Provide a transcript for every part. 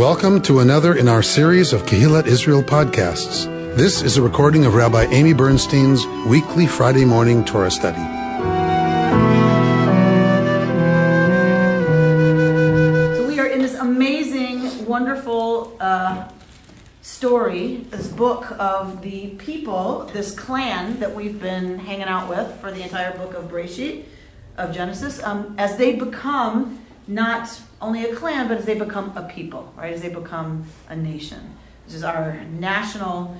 Welcome to another in our series of Kehillat Israel podcasts. This is a recording of Rabbi Amy Bernstein's weekly Friday morning Torah study. So we are in this amazing, wonderful story, this book of the people, this clan that we've been hanging out with for the entire book of Bereshit, of Genesis, as they become not only a clan, but as they become a people, right? As they become a nation. This is our national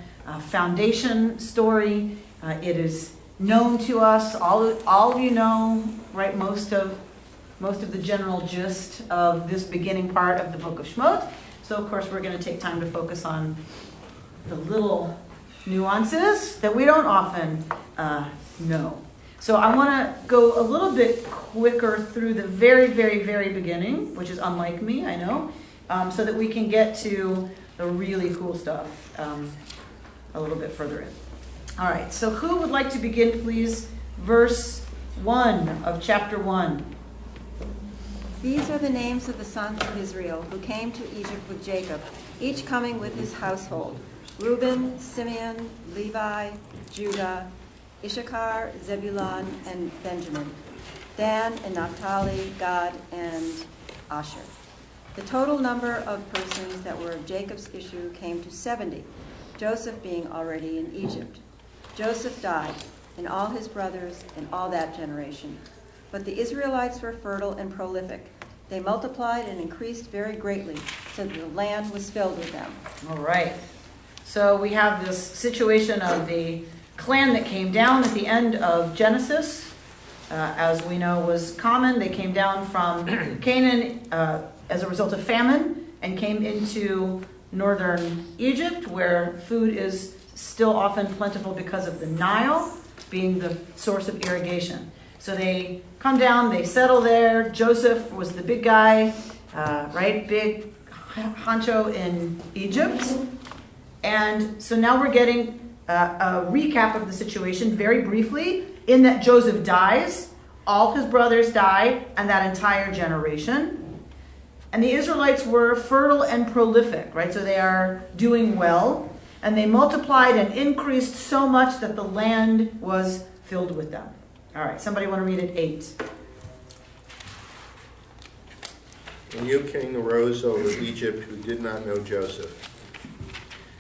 foundation story. It is known to us. All of you know, right? Most of the general gist of this beginning part of the book of Shemot. So, of course, we're going to take time to focus on the little nuances that we don't often know. So I want to go a little bit quicker through the very, very, very beginning, which is unlike me, I know, so that we can get to the really cool stuff a little bit further in. All right, so who would like to begin, please? Verse 1 of chapter 1. These are the names of the sons of Israel who came to Egypt with Jacob, each coming with his household: Reuben, Simeon, Levi, Judah, Issachar, Zebulun, and Benjamin, Dan and Naphtali, Gad, and Asher. The total number of persons that were of Jacob's issue came to 70, Joseph being already in Egypt. Joseph died, and all his brothers, and all that generation. But the Israelites were fertile and prolific. They multiplied and increased very greatly, so that the land was filled with them. All right. So we have this situation of the clan that came down at the end of Genesis, as we know was common. They came down from Canaan as a result of famine and came into northern Egypt, where food is still often plentiful because of the Nile being the source of irrigation. So they come down, they settle there. Joseph was the big guy, right? Big honcho in Egypt. And so now we're getting a recap of the situation very briefly, in that Joseph dies, all his brothers die, and that entire generation. And the Israelites were fertile and prolific, right? So they are doing well, and they multiplied and increased so much that the land was filled with them. All right, somebody want to read it? 8. A new king arose over Egypt who did not know Joseph.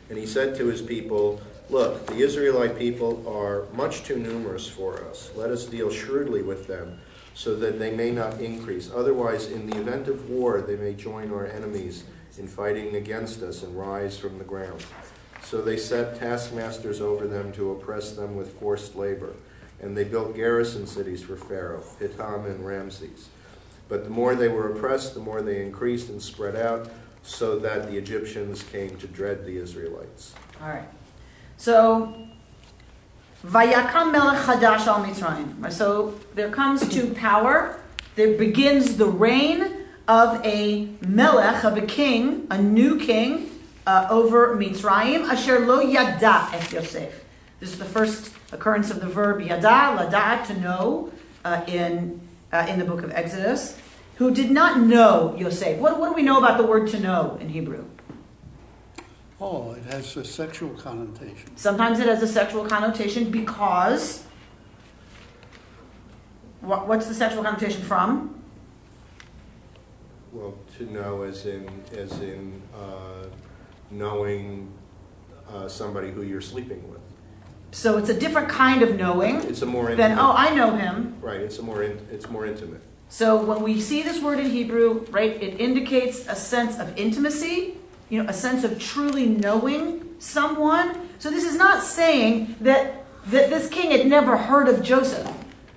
And he said to his people, "Look, the Israelite people are much too numerous for us. Let us deal shrewdly with them, so that they may not increase. Otherwise, in the event of war, they may join our enemies in fighting against us and rise from the ground." So they set taskmasters over them to oppress them with forced labor. And they built garrison cities for Pharaoh, Pithom and Ramses. But the more they were oppressed, the more they increased and spread out, so that the Egyptians came to dread the Israelites. All right. So, Vayakam melech chadash al Mitzrayim. So there comes to power, there begins the reign of a melech, of a king, a new king, over Mitzrayim, asher lo yada et Yosef. This is the first occurrence of the verb yada, lada, to know, in the book of Exodus, who did not know Yosef. What do we know about the word to know in Hebrew? Oh, it has a sexual connotation. Sometimes it has a sexual connotation because, what's the sexual connotation from? Well, to know as in knowing somebody who you're sleeping with. So it's a different kind of knowing. It's a more intimate. Than, oh, I know him. Right, it's more intimate. So when we see this word in Hebrew, right, it indicates a sense of intimacy, a sense of truly knowing someone. So this is not saying that this king had never heard of Joseph.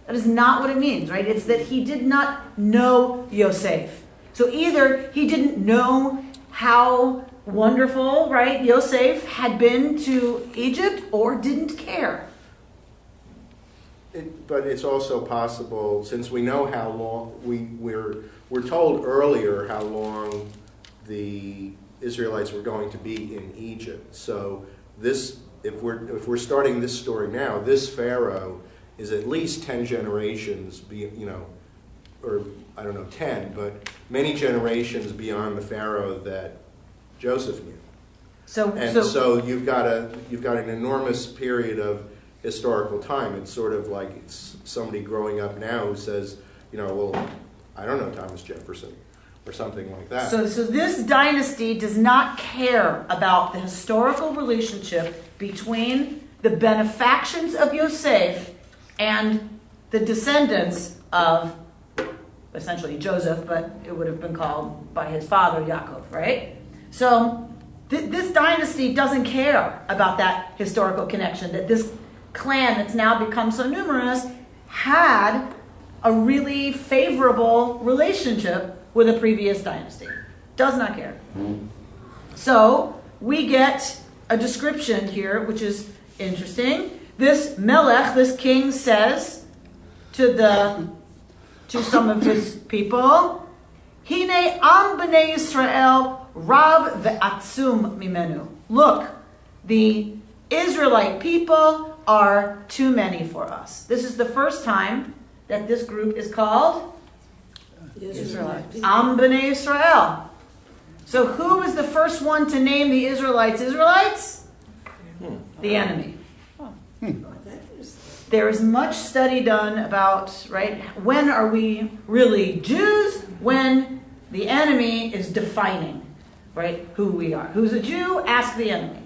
That is not what it means, right? It's that he did not know Yosef. So either he didn't know how wonderful, right, Yosef had been to Egypt, or didn't care. But it's also possible, since we know how long, we're told earlier how long the Israelites were going to be in Egypt. So this, if we're starting this story now, this Pharaoh is at least 10 generations, or I don't know 10, but many generations beyond the Pharaoh that Joseph knew. So So you've got an enormous period of historical time. It's sort of like it's somebody growing up now who says, well, I don't know Thomas Jefferson or something like that. So this dynasty does not care about the historical relationship between the benefactions of Yosef and the descendants of essentially Joseph, but it would have been called by his father Yaakov, right? So this dynasty doesn't care about that historical connection, that this clan that's now become so numerous had a really favorable relationship with a previous dynasty. Does not care. So we get a description here, which is interesting. This Melech, this king, says to some of his people, Hine am b'nei Yisrael rav ve'atzum mimenu. Look, the Israelite people are too many for us. This is the first time that this group is called Israelites. Am b'nei Yisrael. So who was the first one to name the Israelites Israelites? The enemy. There is much study done about, right, when are we really Jews? When the enemy is defining, right, who we are. Who's a Jew? Ask the enemy.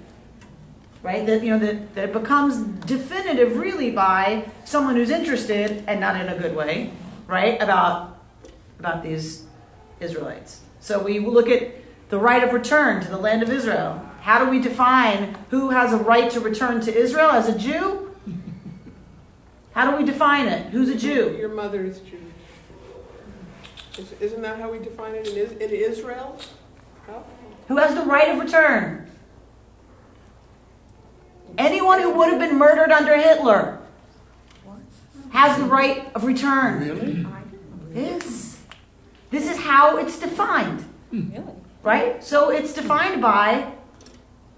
Right? That it becomes definitive really by someone who's interested, and not in a good way, right, about these Israelites. So we look at the right of return to the land of Israel. How do we define who has a right to return to Israel as a Jew? How do we define it? Who's a Jew? Your mother is Jewish. Isn't that how we define it in Israel? Oh. Who has the right of return? Anyone who would have been murdered under Hitler has the right of return. Really? Yes. This is how it's defined. Really? Right? So it's defined by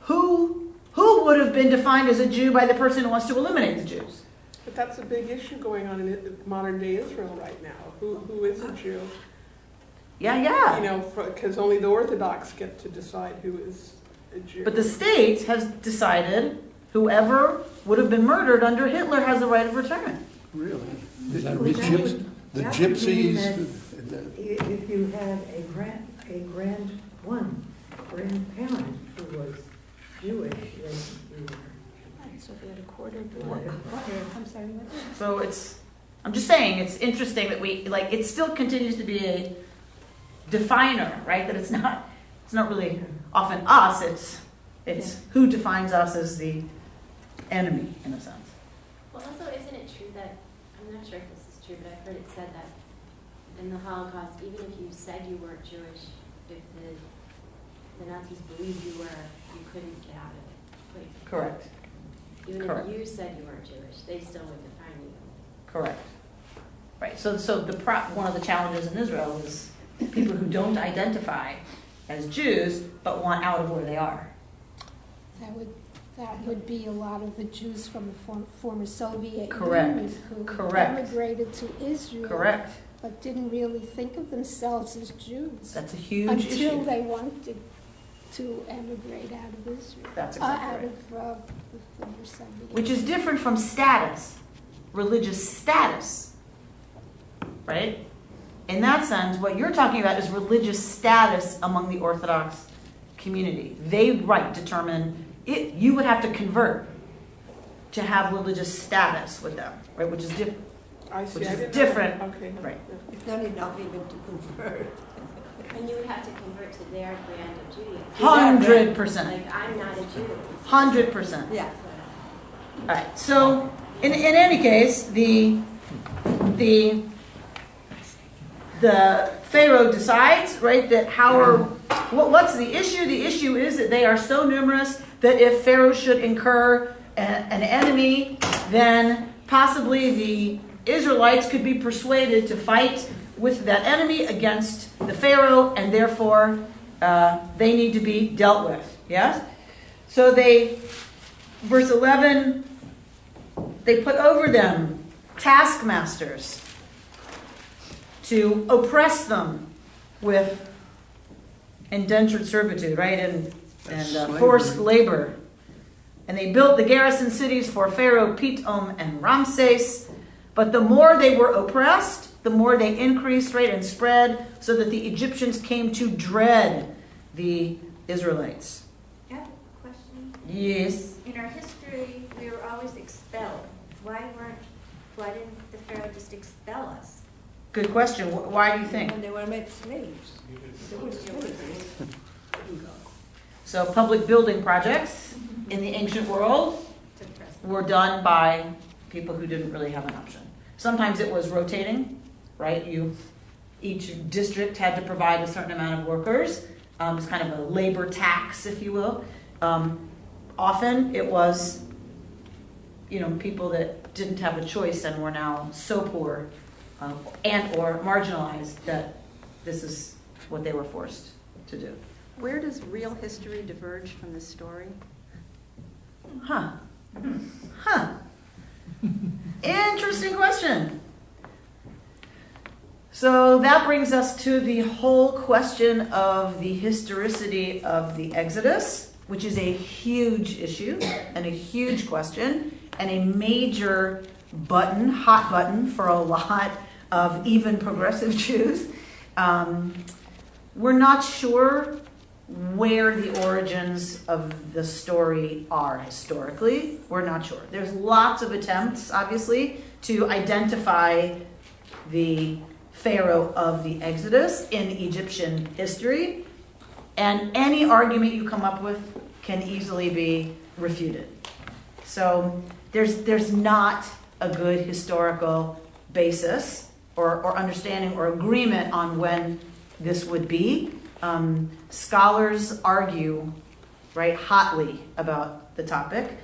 who would have been defined as a Jew by the person who wants to eliminate the Jews. But that's a big issue going on in modern day Israel right now. Who is a Jew? Yeah. Because only the Orthodox get to decide who is a Jew. But the state has decided whoever would have been murdered under Hitler has the right of return. Really? Is that The gypsies? If you had a grandparent who was Jewish, then you were. So if you had a quarter blood. I'm sorry, what? So I'm just saying, it's interesting that it still continues to be a definer, right? That it's not really often us, it's who defines us as the enemy, in a sense. Well, also, isn't it true that, I'm not sure if this is true, but I've heard it said that in the Holocaust, even if you said you weren't Jewish, if the Nazis believed you were, you couldn't get out of it. Correct. Even Correct. if you said you weren't Jewish, they still would define you. Correct. Right. So one of the challenges in Israel is people who don't identify as Jews but want out of where they are. That would be a lot of the Jews from the former Soviet Correct. Union who Correct. emigrated to Israel, Correct. but didn't really think of themselves as Jews That's a huge until issue. they wanted to emigrate out of Israel. That's exactly out right. of the former Soviet Which is different from status, religious status, right? In that sense, what you're talking about is religious status among the Orthodox community. They determine it. You would have to convert to have religious status with them, right? Which is different. I see. Which I is didn't different. Know. Okay. Right. It's not enough even to convert. And you would have to convert to their brand of Judaism. 100%. Like, I'm not a Jew. 100%. Yeah. All right. So, in any case, the Pharaoh decides, right, that what's the issue? The issue is that they are so numerous that if Pharaoh should incur an enemy, then possibly the Israelites could be persuaded to fight with that enemy against the Pharaoh, and therefore they need to be dealt with. Yes? So verse 11, they put over them taskmasters to oppress them with indentured servitude, right? And Slavery. forced labor. And they built the garrison cities for Pharaoh Pitom and Ramses. But the more they were oppressed, the more they increased, right, and spread, so that the Egyptians came to dread the Israelites. I have a question. Yes. In our history, we were always expelled. Why didn't the Pharaoh just expel us? Good question. Why do you think? When they want to make slaves. They were slaves. So public building projects in the ancient world were done by people who didn't really have an option. Sometimes it was rotating, right? Each district had to provide a certain amount of workers. It's kind of a labor tax, if you will. Often it was, people that didn't have a choice and were now so poor and or marginalized that this is what they were forced to do. Where does real history diverge from this story? Huh. Interesting question. So that brings us to the whole question of the historicity of the Exodus, which is a huge issue and a huge question and a major hot button for a lot of even progressive Jews. We're not sure where the origins of the story are historically. We're not sure. There's lots of attempts, obviously, to identify the Pharaoh of the Exodus in Egyptian history, and any argument you come up with can easily be refuted. So there's not a good historical basis or understanding or agreement on when this would be. Scholars argue, right, hotly about the topic.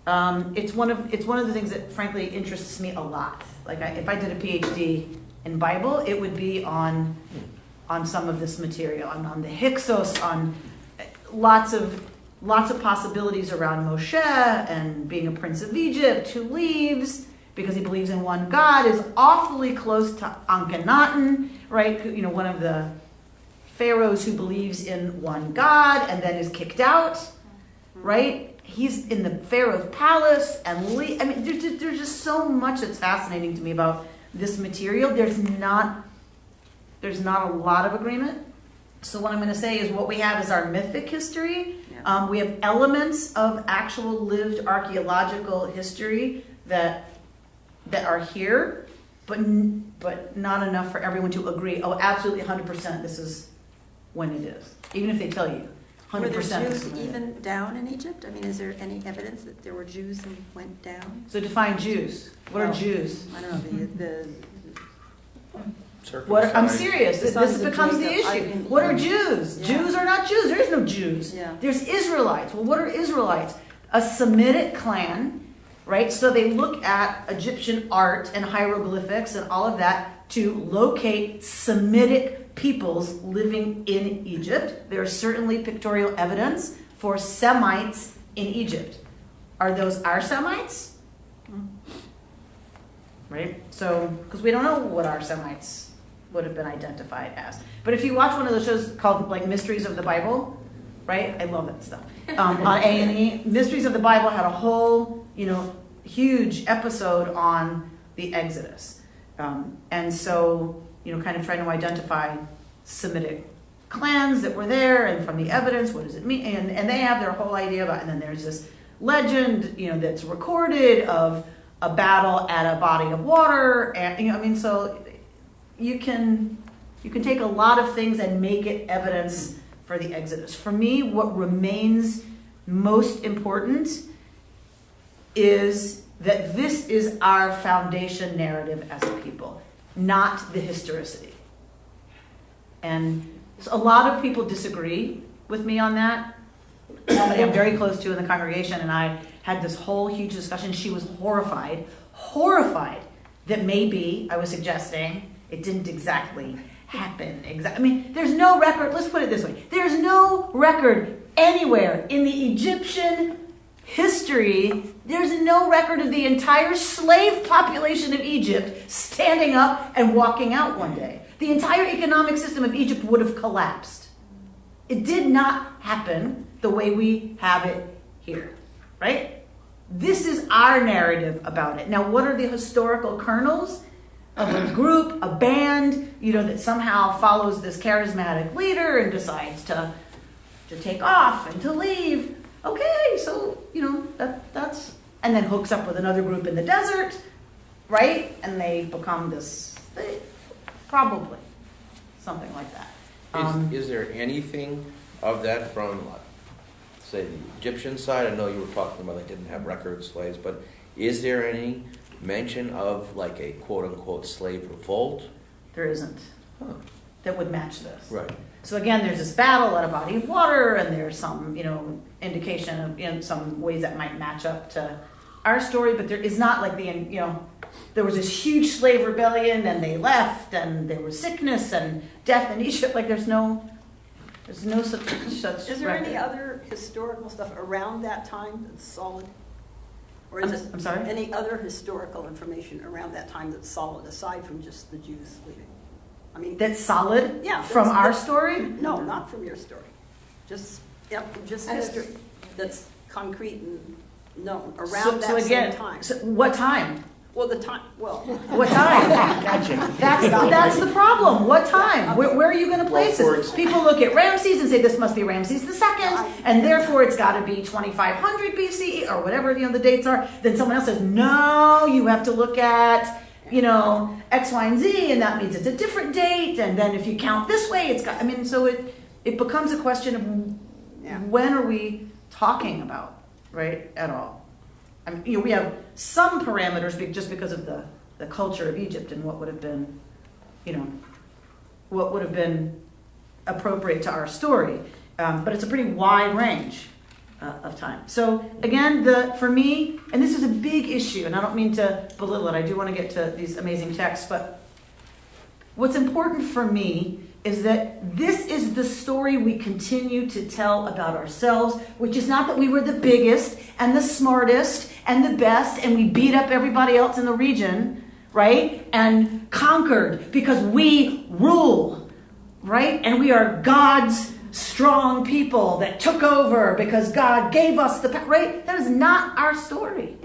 It's one of the things that frankly interests me a lot. Like if I did a PhD in Bible, it would be on some of this material, on the Hyksos, on lots of possibilities around Moshe and being a prince of Egypt who leaves because he believes in one God, is awfully close to Akhenaten, right? One of the pharaohs who believes in one God and then is kicked out, right? He's in the Pharaoh's palace and there's just so much that's fascinating to me about this material. There's not a lot of agreement. So what I'm going to say is what we have is our mythic history. Yeah. We have elements of actual lived archaeological history that are here, but not enough for everyone to agree. Oh, absolutely, 100%. This is when it is. Even if they tell you, 100%. Were there this is Jews when it is. even down in Egypt? I mean, is there any evidence that there were Jews who went down? So define Jews. What are Well, Jews? I don't know, the I'm serious. The This sons of becomes the Jacob. issue. I mean, What are Jews? yeah. Jews are not Jews. There is no Jews. Yeah. There's Israelites. Well, what are Israelites? A Semitic clan, right? So they look at Egyptian art and hieroglyphics and all of that to locate Semitic peoples living in Egypt. There is certainly pictorial evidence for Semites in Egypt. Are those our Semites? Right? So, because we don't know what our Semites would have been identified as. But if you watch one of those shows called like Mysteries of the Bible, right? I love that stuff. On A&E, Mysteries of the Bible had a whole, huge episode on the Exodus. And so, kind of trying to identify Semitic clans that were there, and from the evidence, what does it mean? And they have their whole idea about, and then there's this legend, that's recorded of a battle at a body of water, and so you can take a lot of things and make it evidence for the Exodus. For me, what remains most important is that this is our foundation narrative as a people, not the historicity. And so a lot of people disagree with me on that. Somebody I'm very close to in the congregation and I had this whole huge discussion. She was horrified that maybe I was suggesting it didn't exactly happen. There's no record. Let's put it this way. There's no record anywhere in the Egyptian history. There's no record of the entire slave population of Egypt standing up and walking out one day. The entire economic system of Egypt would have collapsed It did not happen the way we have it here, right? This is our narrative about it. Now, what are the historical kernels of a group, a band, that somehow follows this charismatic leader and decides to take off and to leave? Okay, so, that's, and then hooks up with another group in the desert, right? And they become this thing, probably, something like that. Is there anything of that from, say, the Egyptian side? I know you were talking about they didn't have record slaves, but is there any mention of like a quote-unquote slave revolt? There isn't. That would match this. Right. So again, there's this battle at a body of water, and there's some, indication of, some ways that might match up to our story, but there is not like there was this huge slave rebellion, and they left, and there was sickness and death in Egypt. Like there's no such. Is there record. any other historical stuff around that time that's solid? Or is I'm sorry? any other historical information around that time that's solid, aside from just the Jews leaving? I mean, That's solid? Yeah. From our story? No, not from your story. Just history that's concrete and known around that same time. So what time? Well, What time? That's the problem. What time? Where are you going to place this? People look at Ramses and say this must be Ramses II, and therefore it's got to be 2500 BCE or whatever the dates are. Then someone else says, no, you have to look at X, Y, and Z, and that means it's a different date. And then if you count this way, so it becomes a question of when are we talking about, right, at all? We have some parameters just because of the culture of Egypt and what would have been, appropriate to our story. But it's a pretty wide range of time. So again, for me, and this is a big issue, and I don't mean to belittle it. I do want to get to these amazing texts, but what's important for me is that this is the story we continue to tell about ourselves, which is not that we were the biggest and the smartest and the best and we beat up everybody else in the region, right? And conquered because we rule, right? And we are God's strong people that took over because God gave us the power, right? That is not our story.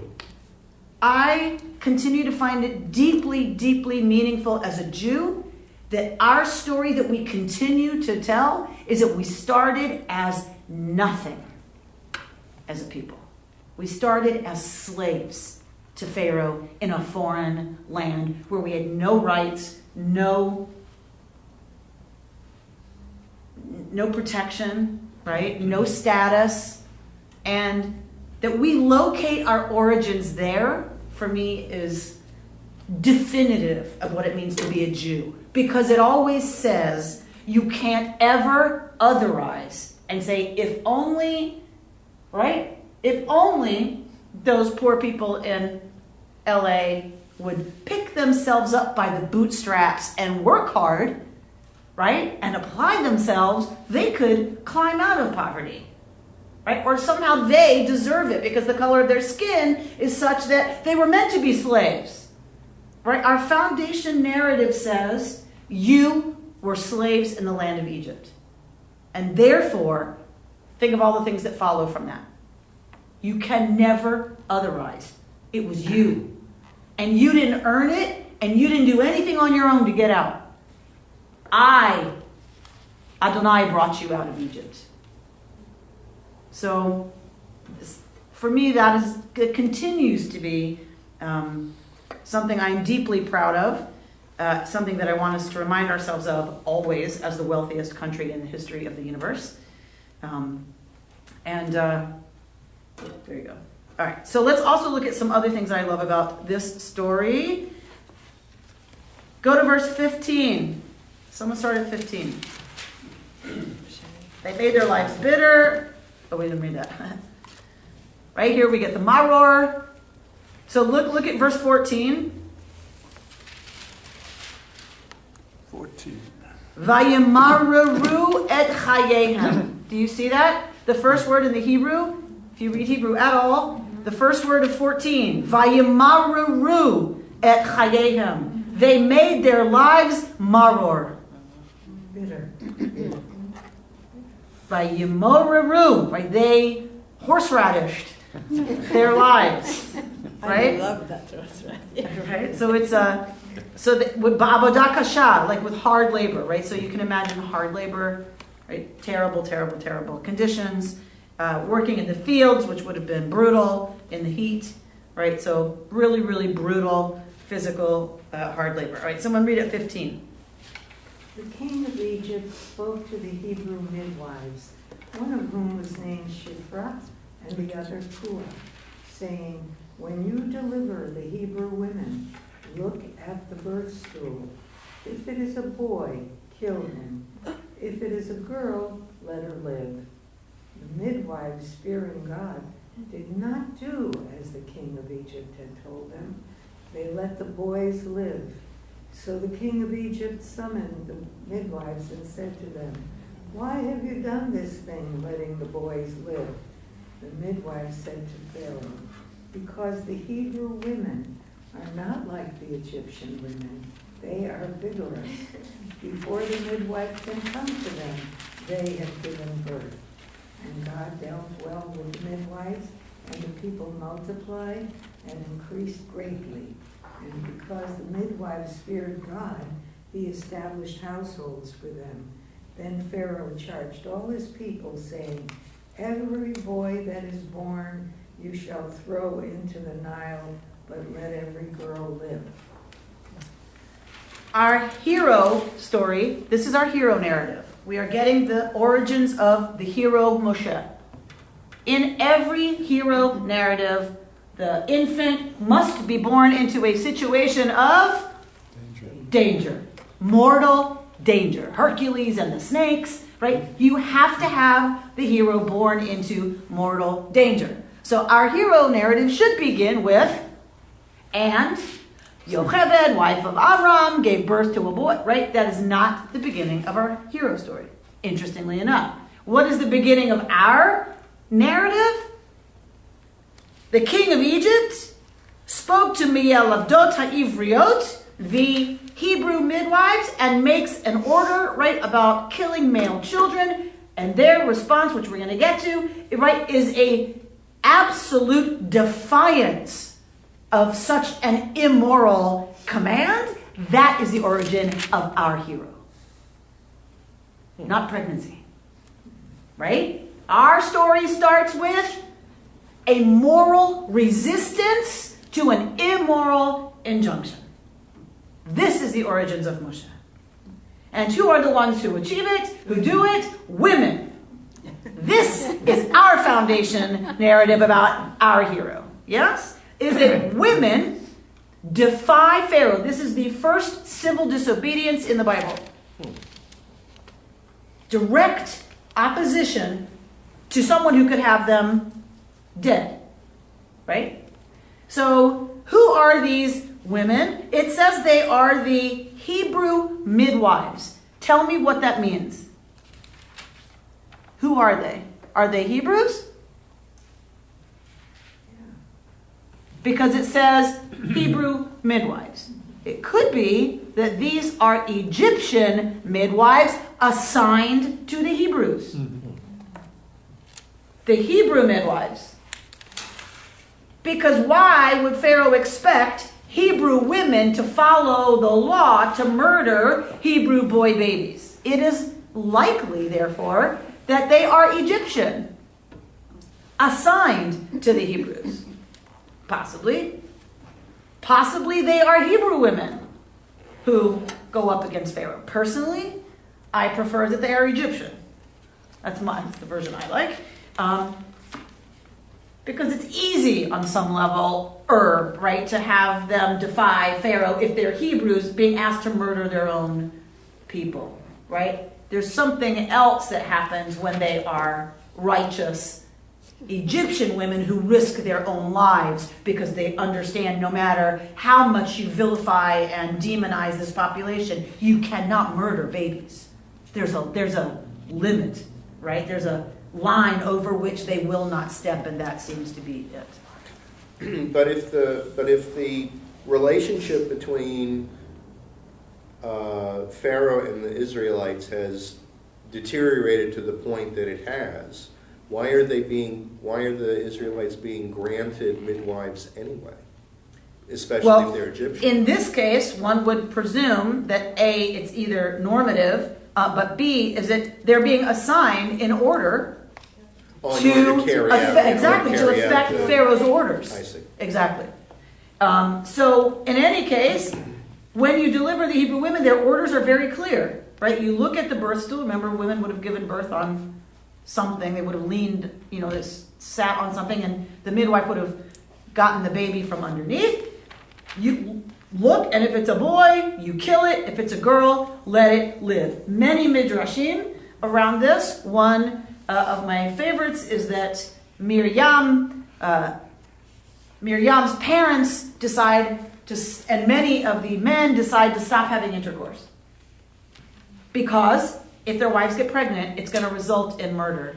I continue to find it deeply, deeply meaningful as a Jew that our story that we continue to tell is that we started as nothing as a people. We started as slaves to Pharaoh in a foreign land where we had no rights, no protection, right? No status. And that we locate our origins there, for me, is definitive of what it means to be a Jew. Because it always says you can't ever otherize and say, if only, right? If only those poor people in LA would pick themselves up by the bootstraps and work hard, right? And apply themselves, they could climb out of poverty, right? Or somehow they deserve it because the color of their skin is such that they were meant to be slaves, right? Our foundation narrative says you were slaves in the land of Egypt. And therefore, think of all the things that follow from that. You can never otherize. It was you. And you didn't earn it, and you didn't do anything on your own to get out. I, Adonai, brought you out of Egypt. So, for me, it continues to be something I'm deeply proud of, something that I want us to remind ourselves of always as the wealthiest country in the history of the universe. There you go. All right, so let's also look at some other things I love about this story. Go to verse 15. Someone start at 15. They made their lives bitter. Oh, we didn't read that. Right here we get the maror. So look at verse 14. 14. Vayemareru et chayehem. Do you see that? The first word in the Hebrew, if you read Hebrew at all, the first word of 14. Vayemareru et chayehem. They made their lives maror. Bitter. Vayimoreru, right? They horseradished their lives, right? I love that. Right? So it's with ba'avodah kasha, like with hard labor, right? So you can imagine hard labor, right? Terrible, terrible, terrible conditions. Working in the fields, which would have been brutal in the heat, right? So really, really brutal physical hard labor. All right, someone read it 15. The king of Egypt spoke to the Hebrew midwives, one of whom was named Shiphrah and the other Puah, saying, when you deliver the Hebrew women, look at the birth stool. If it is a boy, kill him. If it is a girl, let her live. The midwives, fearing God, did not do as the king of Egypt had told them. They let the boys live. So the king of Egypt summoned the midwives and said to them, why have you done this thing, letting the boys live? The midwives said to Pharaoh, because the Hebrew women are not like the Egyptian women. They are vigorous. Before the midwife can come to them, they have given birth. And God dealt well with the midwives, and the people multiplied and increased greatly. And because the midwives feared God, he established households for them. Then Pharaoh charged all his people, saying, every boy that is born you shall throw into the Nile, but let every girl live. Our hero story, this is our hero narrative. We are getting the origins of the hero Moshe. In every hero narrative, the infant must be born into a situation of danger. Mortal danger. Hercules and the snakes, right? You have to have the hero born into mortal danger. So our hero narrative should begin with, and Yocheved, wife of Avram, gave birth to a boy, right? That is not the beginning of our hero story, interestingly enough. What is the beginning of our narrative? The king of Egypt spoke to Mi'elavdot ha'ivriot, the Hebrew midwives, and makes an order, right, about killing male children. And their response, which we're going to get to, right, is a absolute defiance of such an immoral command. That is the origin of our hero. Not pregnancy. Right? Our story starts with a moral resistance to an immoral injunction. This is the origins of Moshe. And who are the ones who achieve it, who do it? Women. This is our foundation narrative about our hero. Yes? Is that women defy Pharaoh. This is the first civil disobedience in the Bible. Direct opposition to someone who could have them dead. Right? So, who are these women? It says they are the Hebrew midwives. Tell me what that means. Who are they? Are they Hebrews? Because it says Hebrew midwives. It could be that these are Egyptian midwives assigned to the Hebrews. The Hebrew midwives. Because why would Pharaoh expect Hebrew women to follow the law to murder Hebrew boy babies? It is likely, therefore, that they are Egyptian, assigned to the Hebrews. Possibly. Possibly they are Hebrew women who go up against Pharaoh. Personally, I prefer that they are Egyptian. That's the version I like. Because it's easy on some level, right, to have them defy Pharaoh if they're Hebrews being asked to murder their own people, right? There's something else that happens when they are righteous Egyptian women who risk their own lives because they understand no matter how much you vilify and demonize this population, you cannot murder babies. There's a limit, right? There's a line over which they will not step, and that seems to be it. But if the relationship between Pharaoh and the Israelites has deteriorated to the point that it has, why are the Israelites being granted midwives anyway? Especially if they're Egyptian. In this case, one would presume that A, it's either normative, but B, is that they're being assigned in order to affect Pharaoh's orders. I see. Exactly. So in any case, when you deliver the Hebrew women, their orders are very clear, right? You look at the birth stool. Remember, women would have given birth on something. They would have leaned, sat on something, and the midwife would have gotten the baby from underneath. You look, and if it's a boy, you kill it. If it's a girl, let it live. Many midrashim around this. One of my favorites is that Miriam's parents decide to, and many of the men decide to stop having intercourse. Because if their wives get pregnant, it's going to result in murder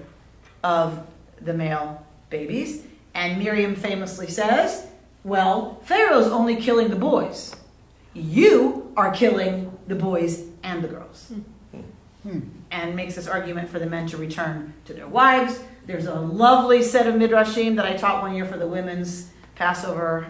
of the male babies. And Miriam famously says, well, Pharaoh's only killing the boys. You are killing the boys and the girls. And makes this argument for the men to return to their wives. There's a lovely set of midrashim that I taught one year for the women's Passover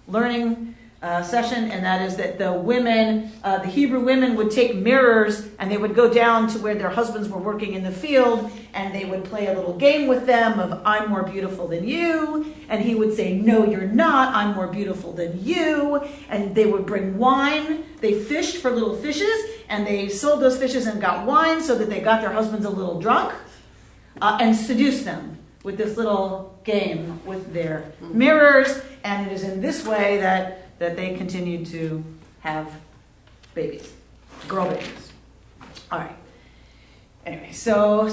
learning session, and that is that the women, the Hebrew women would take mirrors and they would go down to where their husbands were working in the field, and they would play a little game with them of, I'm more beautiful than you, and he would say, no, you're not, I'm more beautiful than you, and they would bring wine. They fished for little fishes, and they sold those fishes and got wine so that they got their husbands a little drunk, and seduced them with this little game with their mirrors, and it is in this way that they continue to have babies, girl babies. All right. Anyway, so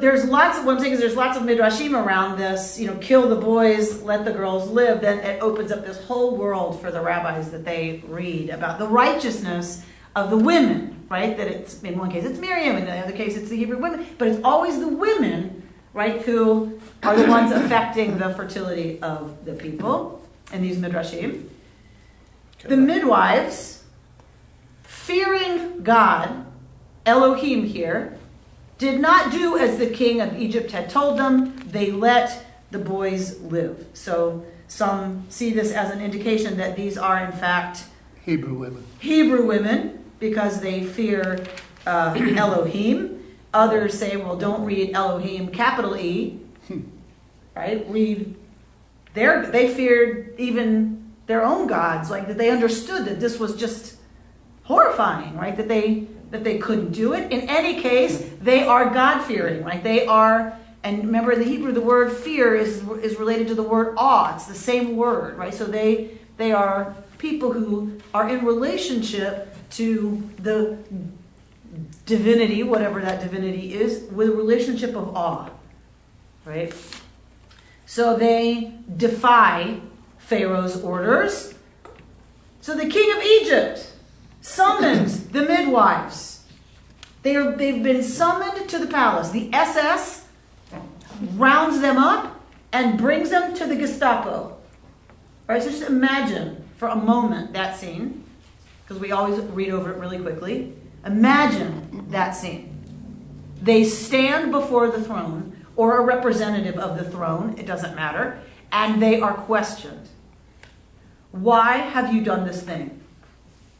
there's lots of, what I'm saying is there's lots of midrashim around this, kill the boys, let the girls live. Then it opens up this whole world for the rabbis that they read about the righteousness of the women, right? That it's, in one case it's Miriam, in the other case it's the Hebrew women, but it's always the women, right, who are the ones affecting the fertility of the people in these midrashim. The midwives, fearing God, Elohim here, did not do as the king of Egypt had told them. They let the boys live. So some see this as an indication that these are, in fact, Hebrew women. Hebrew women, because they fear Elohim. Others say, well, don't read Elohim, capital E, right? They feared even their own gods, like that they understood that this was just horrifying, right? That they couldn't do it. In any case, they are God-fearing, right? They are, and remember in the Hebrew, the word fear is related to the word awe. It's the same word, right? So they are people who are in relationship to the divinity, whatever that divinity is, with a relationship of awe, right? So they defy Pharaoh's orders. So the king of Egypt summons the midwives. They've been summoned to the palace. The SS rounds them up and brings them to the Gestapo. All right, so just imagine for a moment that scene, because we always read over it really quickly. Imagine that scene. They stand before the throne, or a representative of the throne, it doesn't matter, and they are questioned. Why have you done this thing?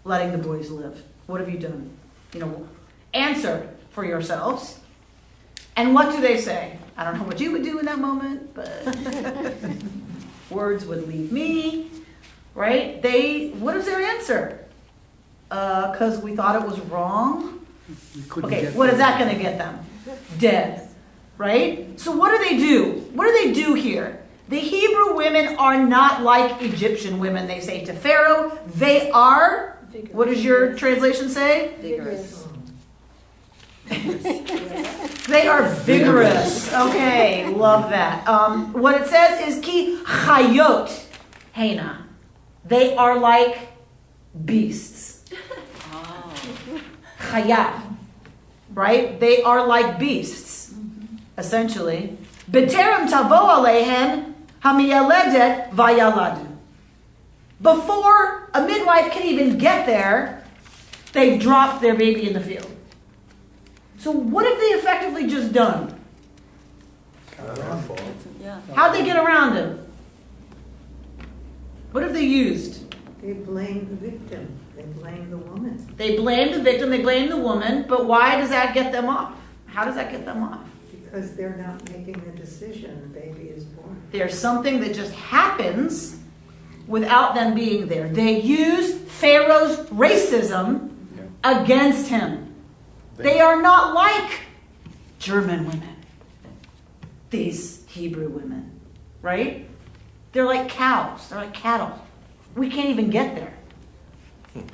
Letting the boys live. What have you done? Answer for yourselves. And what do they say? I don't know what you would do in that moment, but words would leave me, right? What is their answer? Because we thought it was wrong. Okay, what is that going to get them? Dead, right? So what do? What do here? The Hebrew women are not like Egyptian women, they say to Pharaoh. They are, what does your translation say? Vigorous. They are vigorous. Okay, love that. What it says is ki chayot hena. They are like beasts. Chaya, right? They are like beasts, essentially. B'terem tavo aleihen hamiyaledet vayaladu. Before a midwife can even get there, they've dropped their baby in the field. So what have they effectively just done? Not our fault. Yeah. How'd they get around him? What have they used? They blame the victim. They blame the woman. They blame the victim, they blame the woman, but why does that get them off? How does that get them off? Because they're not making the decision. The baby is born. There's something that just happens without them being there. They use Pharaoh's racism against him. They are not like German women, these Hebrew women, right? They're like cows. They're like cattle. We can't even get there,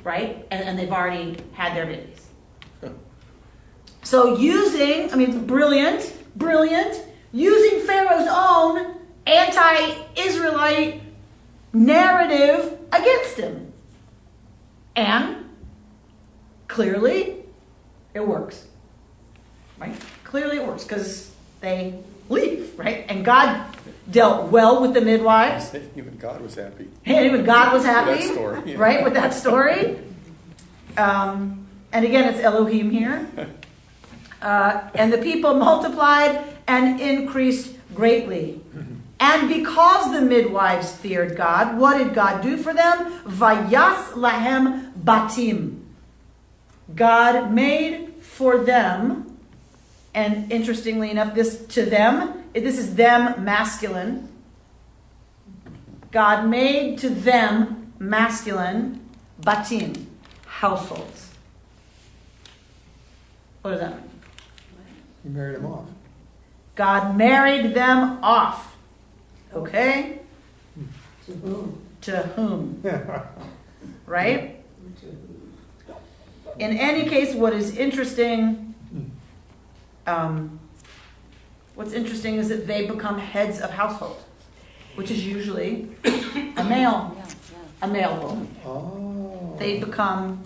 right? And they've already had their babies. So brilliant, using Pharaoh's own anti-Israelite narrative against him. And clearly it works, right? Clearly it works because they leave, right? And God dealt well with the midwives. Even God was happy. And even God was happy, With that story, yeah. right, with that story. And again, it's Elohim here. And the people multiplied and increased greatly. And because the midwives feared God, what did God do for them? Vayas lahem batim. God made for them, and interestingly enough, this is them masculine. God made to them masculine batim, households. What does that mean? You married him off. God married them off. Okay? To whom? To whom? Right? In any case, what is interesting, what's interesting is that they become heads of household, which is usually a male role. Oh. They become,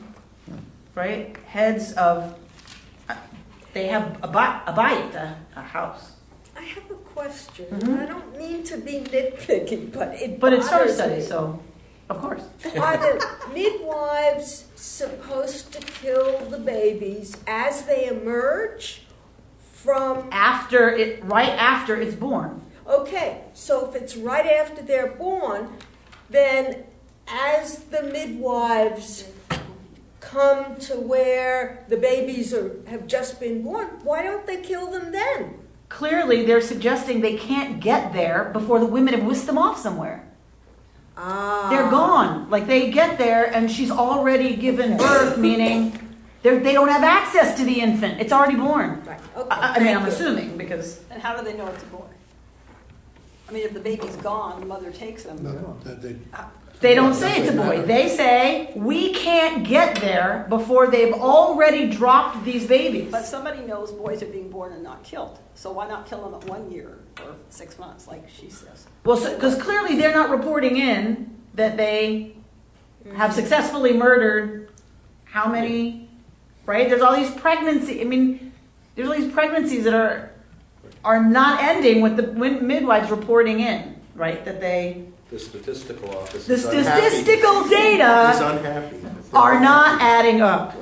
right, heads of, they have a bayit, a house. I have a question. Mhm. I don't mean to be nitpicky, but It's Torah bothers study, me. so of course. Are the midwives supposed to kill the babies as they emerge from? Right after it's born. Okay, so if it's right after they're born, then as the midwives come to where the babies have just been born, why don't they kill them then? Clearly, they're suggesting they can't get there before the women have whisked them off somewhere. They're gone. Like they get there and she's already given birth, meaning they don't have access to the infant. It's already born. Right. Okay, I'm assuming because. And how do they know it's a boy? I mean, if the baby's gone, the mother takes them. No, They don't say it's a boy. They say we can't get there before they've already dropped these babies. But somebody knows boys are being born and not killed. So why not kill them at 1 year or 6 months, like she says? Well, because clearly they're not reporting in that they have successfully murdered how many, right? There's all these pregnancies. I mean, there's all these pregnancies that are not ending with the midwives reporting in, right? That The statistical office the is statistical unhappy. data Is unhappy. are not adding up.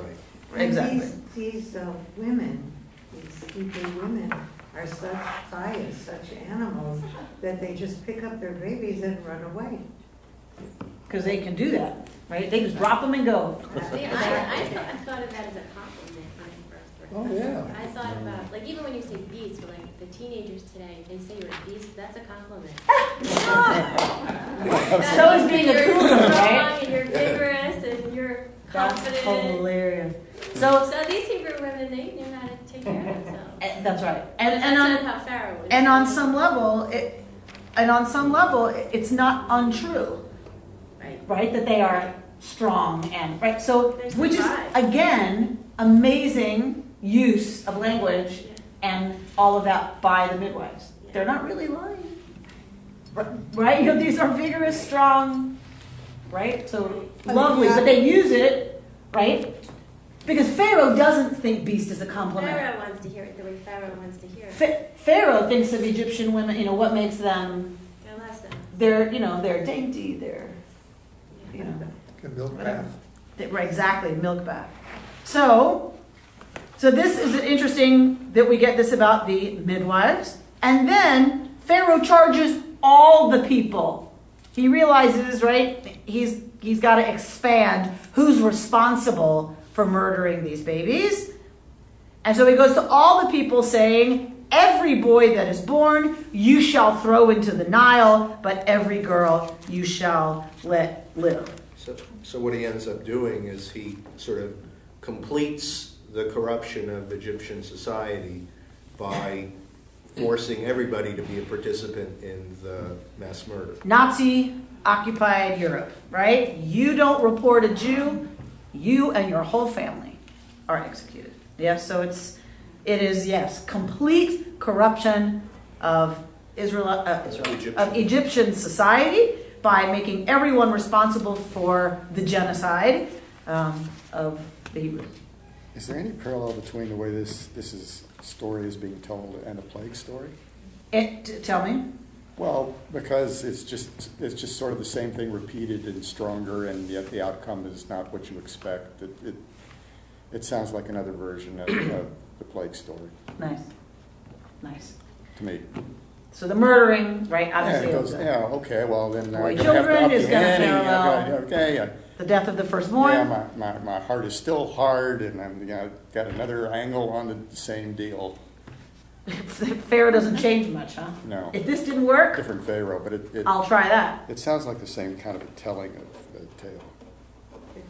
Right. Exactly. These women, these Hebrew women, are such pious, such animals, that they just pick up their babies and run away. Because they can do that, right? They just drop them and go. See, I thought of that as a compliment when I first heard Oh, that. yeah. I thought about, like, even when you say beast, like, the teenagers today, they say you're a beast, that's a compliment. So is being a You're cougar, strong right? and you're vigorous and you're That's confident. hilarious. So these Hebrew women, they knew how to take care of themselves. That's right. That's not how Pharaoh was. And on some level, it's not untrue, right? That they are strong and right. So, There's which is pride. again amazing use of language and all of that by the midwives. Yeah. They're not really lying, right? You know, these are vigorous, strong, right? So lovely, but they use it, right? Because Pharaoh doesn't think beast is a compliment. Pharaoh wants to hear it the way Pharaoh wants to hear it. Pharaoh thinks of Egyptian women, you know, what makes them, They're less than. they're dainty, they're, Milk bath. Right, exactly, milk bath. So, So this is interesting that we get this about the midwives. And then Pharaoh charges all the people. He realizes, right, he's got to expand who's responsible for murdering these babies. And so he goes to all the people saying, every boy that is born you shall throw into the Nile, but every girl you shall let live. So what he ends up doing is he sort of completes the corruption of Egyptian society by forcing everybody to be a participant in the mass murder. Nazi-occupied Europe, right? You don't report a Jew, you and your whole family are executed. Yes, so it is complete corruption of Egyptian society by making everyone responsible for the genocide of the Hebrews. Is there any parallel between the way this story is being told and a plague story? Tell me. Well, because it's just sort of the same thing repeated and stronger, and yet the outcome is not what you expect. It sounds like another version of the plague story. Nice. To me. So the murdering, right? Obviously, okay. Well, then boy children is going to parallel the death of the firstborn. Yeah, my heart is still hard, and I'm got another angle on the same deal. Pharaoh doesn't change much, huh? No. If this didn't work, different Pharaoh, but I'll try that. It sounds like the same kind of a telling of the tale.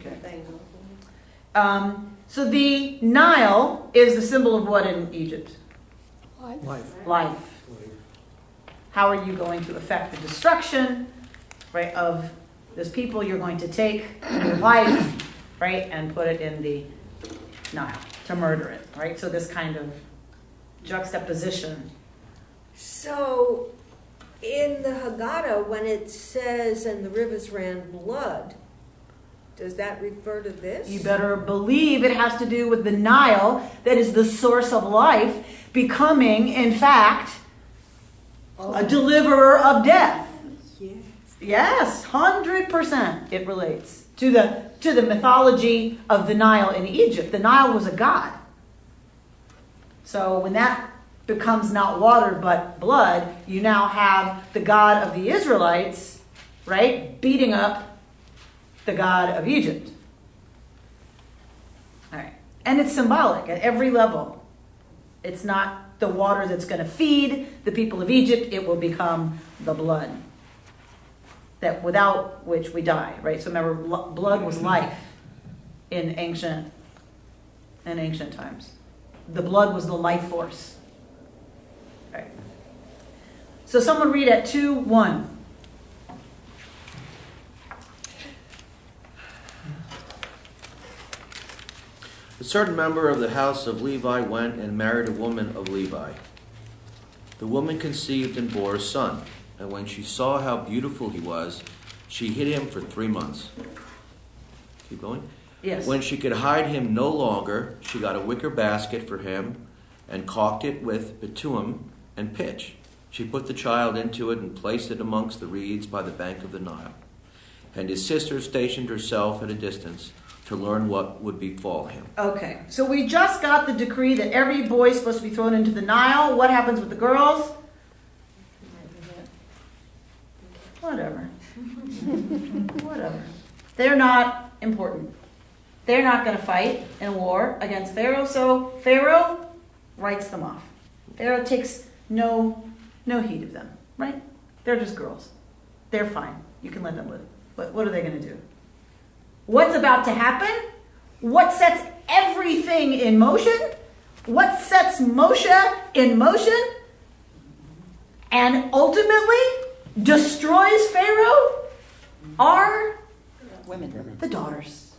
Okay. So the Nile is the symbol of what in Egypt? Life. How are you going to affect the destruction, right, of this people? You're going to take your life, right, and put it in the Nile to murder it, right? So this kind of juxtaposition. So in the Haggadah, when it says, and the rivers ran blood, does that refer to this? You better believe it has to do with the Nile, that is the source of life, becoming, in fact, a deliverer of death. Yes, 100% it relates to the mythology of the Nile in Egypt. The Nile was a god. So when that becomes not water but blood, you now have the God of the Israelites, right, beating up the God of Egypt. All right. And it's symbolic at every level. It's not the water that's going to feed the people of Egypt. It will become the blood, that without which we die, right? So remember, blood was life in ancient times. The blood was the life force. Right. So someone read at 2:1. A certain member of the house of Levi went and married a woman of Levi. The woman conceived and bore a son, and when she saw how beautiful he was, she hid him for 3 months. Keep going? Yes. When she could hide him no longer, she got a wicker basket for him and caulked it with bitumen and pitch. She put the child into it and placed it amongst the reeds by the bank of the Nile. And his sister stationed herself at a distance to learn what would befall him. Okay, so we just got the decree that every boy is supposed to be thrown into the Nile. What happens with the girls? Whatever. Whatever. They're not important. They're not going to fight in a war against Pharaoh, so Pharaoh writes them off. Pharaoh takes no heed of them, right? They're just girls. They're fine. You can let them live. But what are they going to do? What's about to happen? What sets everything in motion? What sets Moshe in motion? And ultimately destroys Pharaoh are women. The daughters.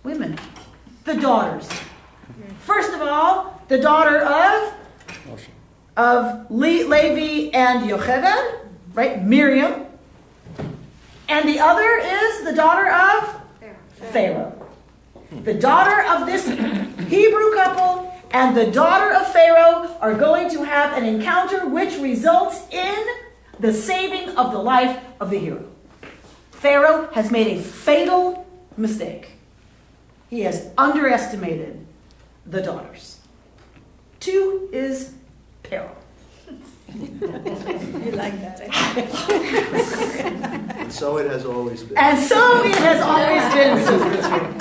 Women. The daughters. First of all, the daughter of Levi and Yocheved, right? Miriam. And the other is the daughter of Pharaoh. The daughter of this Hebrew couple and the daughter of Pharaoh are going to have an encounter which results in the saving of the life of the hero. Pharaoh has made a fatal mistake. He has underestimated the daughters. 2 is peril. You like that, And so it has always been. And so it has always been, so Richard.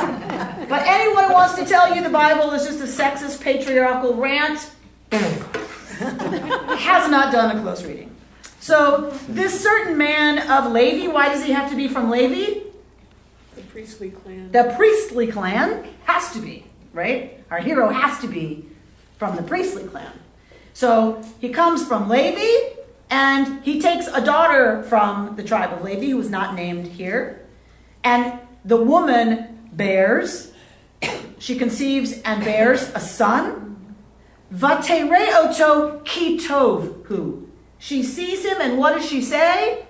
But anyone who wants to tell you the Bible is just a sexist, patriarchal rant has not done a close reading. So this certain man of Levi, why does he have to be from Levi? The priestly clan. The priestly clan has to be, right? Our hero has to be from the priestly clan. So he comes from Levi, and he takes a daughter from the tribe of Levi, who is not named here. And the woman bears, she conceives and bears a son. Vatere oto ki tov hu. She sees him, and what does she say?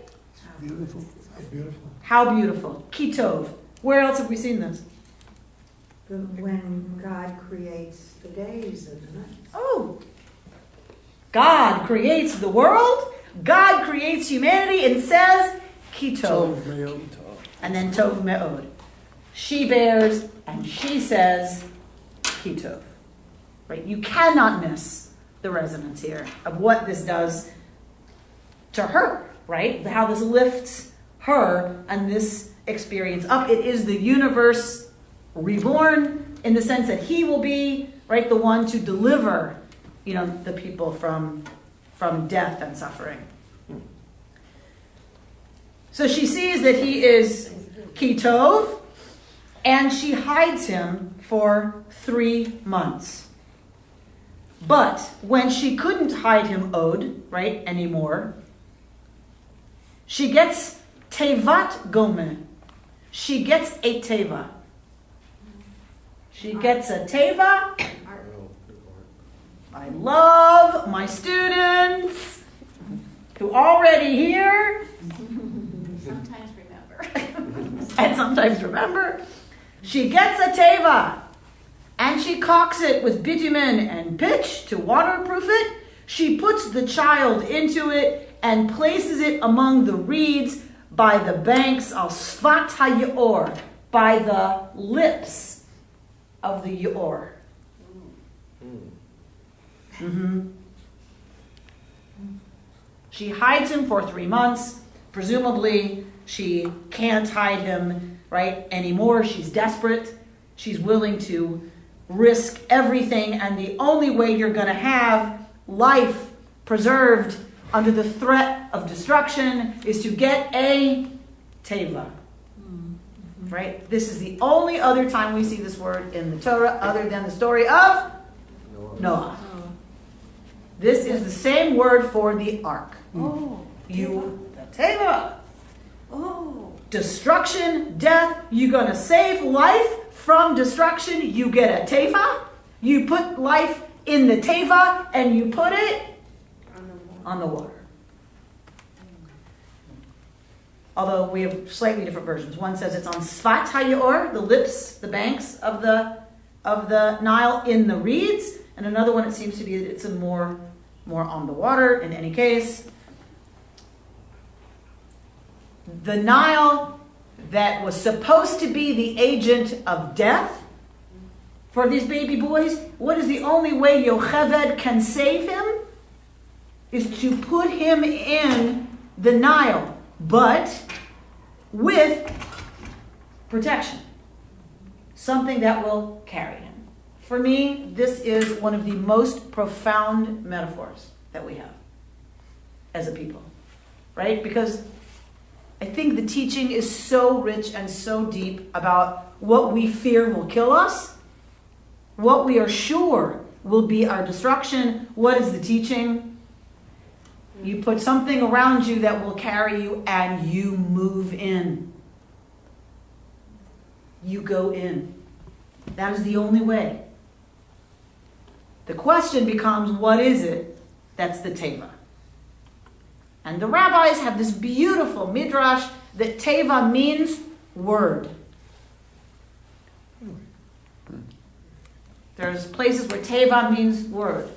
Beautiful. How beautiful. How beautiful. Ki tov. Where else have we seen this? When God creates the days and the nights. Oh. God creates the world. God creates humanity and says, ki tov. And then tov me'od. She bears and she says, ki tov. Right? You cannot miss the resonance here of what this does to her, right? How this lifts her and this experience up. It is the universe reborn in the sense that he will be, right, the one to deliver, the people from death and suffering. So she sees that he is ki tov, and she hides him for 3 months. But when she couldn't hide him od, right, anymore, she gets tevat gomen. She gets a teva. She gets a teva. I love my students who already here. Sometimes remember. And sometimes remember. She gets a teva. And she caulks it with bitumen and pitch to waterproof it. She puts the child into it and places it among the reeds by the banks of Sfat HaYeor, by the lips of the Yeor. Mm-hmm. She hides him for 3 months. Presumably, she can't hide him, right, anymore. She's desperate. She's willing to risk everything, and the only way you're going to have life preserved under the threat of destruction is to get a teva. Right? This is the only other time we see this word in the Torah other than the story of Noah. This is the same word for the ark. The teva. Destruction, death. You're going to save life from destruction. You get a teva. You put life in the teva and you put it on the water. Although we have slightly different versions. One says it's on Sfat HaYeor, the lips, the banks of the Nile in the reeds, and another one it seems to be that it's a more on the water. In any case, the Nile that was supposed to be the agent of death for these baby boys, what is the only way Yocheved can save him? Is to put him in the Nile, but with protection. Something that will carry him. For me, this is one of the most profound metaphors that we have as a people, right? Because I think the teaching is so rich and so deep about what we fear will kill us, what we are sure will be our destruction. What is the teaching? You put something around you that will carry you and you move in. You go in. That is the only way. The question becomes, what is it that's the teva? And the rabbis have this beautiful midrash that teva means word. There's places where teva means word.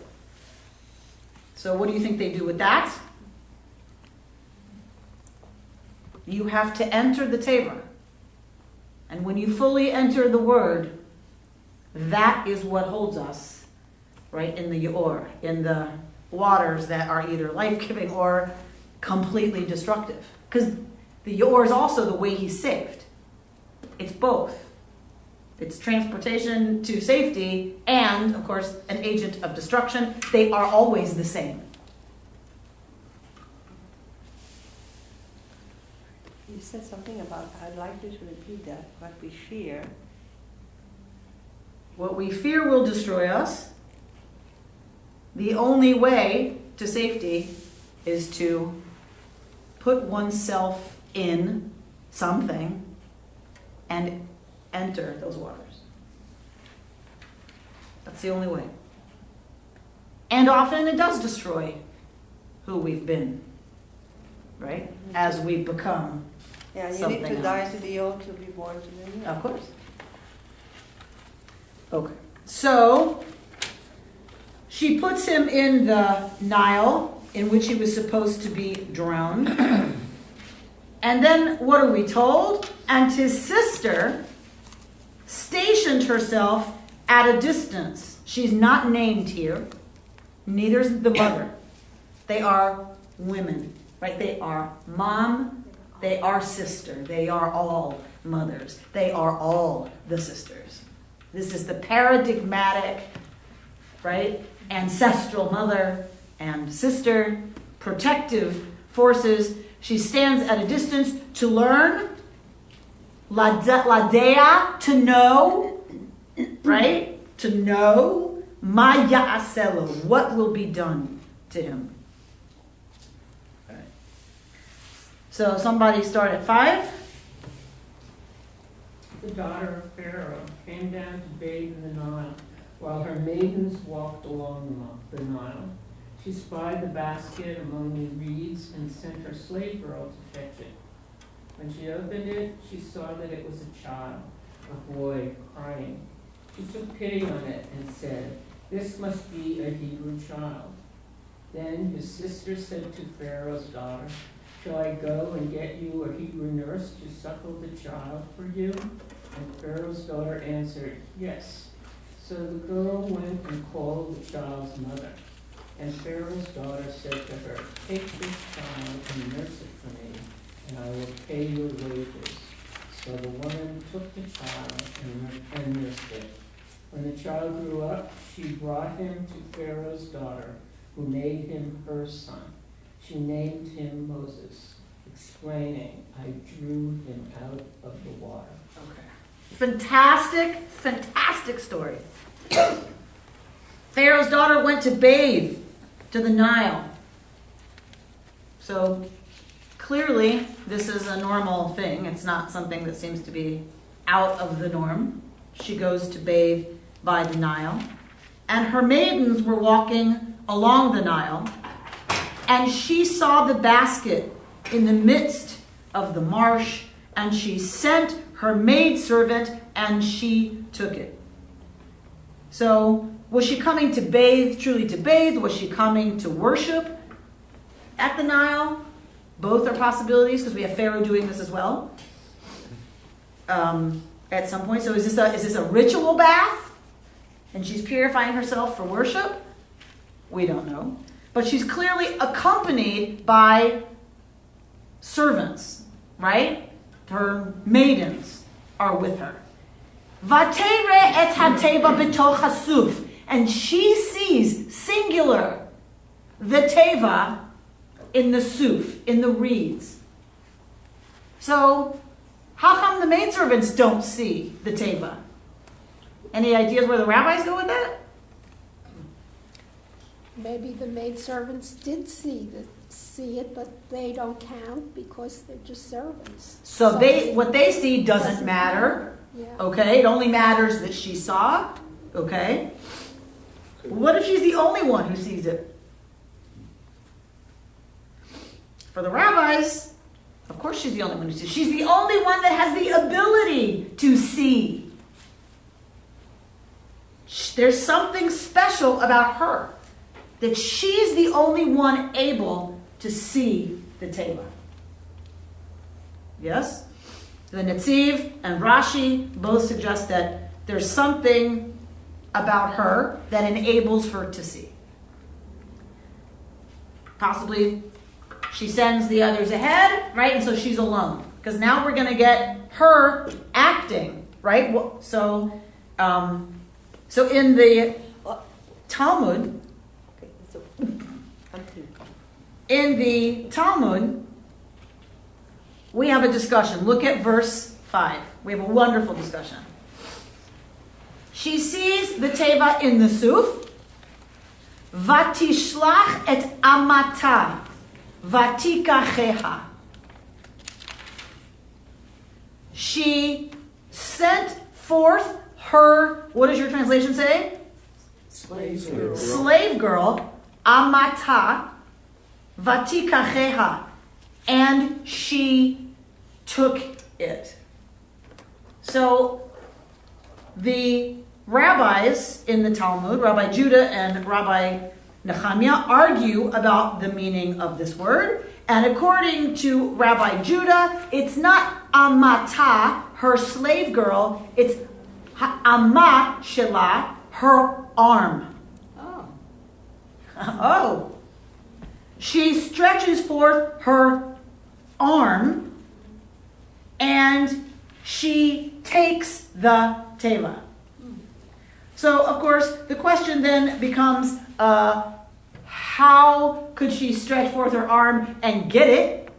So what do you think they do with that? You have to enter the teva. And when you fully enter the word, That is what holds us, right, in the Yor, in the waters that are either life-giving or completely destructive. Because the Yor is also the way he's saved. It's both. It's transportation to safety and, of course, an agent of destruction. They are always the same. You said something about, I'd like you to repeat that, what we fear. What we fear will destroy us. The only way to safety is to put oneself in something and enter those waters. That's the only way. And often it does destroy who we've been, right? As we become Yeah, you something need to else. die to the old to be born to the new. Of course. Okay. So, she puts him in the Nile, in which he was supposed to be drowned. And then, what are we told? And his sister stationed herself at a distance. She's not named here. Neither is the mother. They are women, right? They are mom. They are sister. They are all mothers. They are all the sisters. This is the paradigmatic, right? Ancestral mother and sister, protective forces. She stands at a distance to learn, ladea, to know, right? To know, ma ya'aselo, what will be done to him. So somebody start at 5. The daughter of Pharaoh came down to bathe in the Nile, while her maidens walked along the Nile. She spied the basket among the reeds and sent her slave girl to fetch it. When she opened it, she saw that it was a child, a boy, crying. She took pity on it and said, "This must be a Hebrew child." Then his sister said to Pharaoh's daughter, "Shall I go and get you a Hebrew nurse to suckle the child for you?" And Pharaoh's daughter answered, "Yes." So the girl went and called the child's mother. And Pharaoh's daughter said to her, "Take this child and nurse it for me, and I will pay your wages." So the woman took the child and nursed it. When the child grew up, she brought him to Pharaoh's daughter, who made him her son. She named him Moses, explaining, "I drew him out of the water." Okay. Fantastic, fantastic story. Pharaoh's daughter went to bathe to the Nile. So clearly, this is a normal thing. It's not something that seems to be out of the norm. She goes to bathe by the Nile. And her maidens were walking along the Nile. And she saw the basket in the midst of the marsh. And she sent her maidservant and she took it. So, was she coming to bathe, truly to bathe? Was she coming to worship at the Nile? Both are possibilities, because we have Pharaoh doing this as well at some point. So is this a ritual bath? And she's purifying herself for worship? We don't know. But she's clearly accompanied by servants, right? Her maidens are with her. Vatere et hateva b'toch hasuf. And she sees, singular, the teva in the suf, in the reeds. So, how come the maidservants don't see the teva? Any ideas where the rabbis go with that? Maybe the maidservants did see it, but they don't count because they're just servants. So what they see doesn't matter. Yeah. Okay, it only matters that she saw. Okay. What if she's the only one who sees it? For the rabbis, of course she's the only one who sees it. She's the only one that has the ability to see. There's something special about her, that she's the only one able to see the teva. Yes? The Netziv and Rashi both suggest that there's something about her that enables her to see. Possibly she sends the others ahead, right? And so she's alone. Because now we're going to get her acting, right? So in the Talmud, we have a discussion. Look at verse 5. We have a wonderful discussion. She sees the teva in the suf. Vatishlach et amata. Vatikacheha. She sent forth her, what does your translation say? Slave girl. Amata. Vatikacheha. And she took it. So the rabbis in the Talmud, Rabbi Judah and Rabbi Nehemiah, argue about the meaning of this word. And according to Rabbi Judah, it's not amata, her slave girl, it's amat shelah, her arm. Oh. She stretches forth her arm and she takes the teva. So, of course, the question then becomes, how could she stretch forth her arm and get it,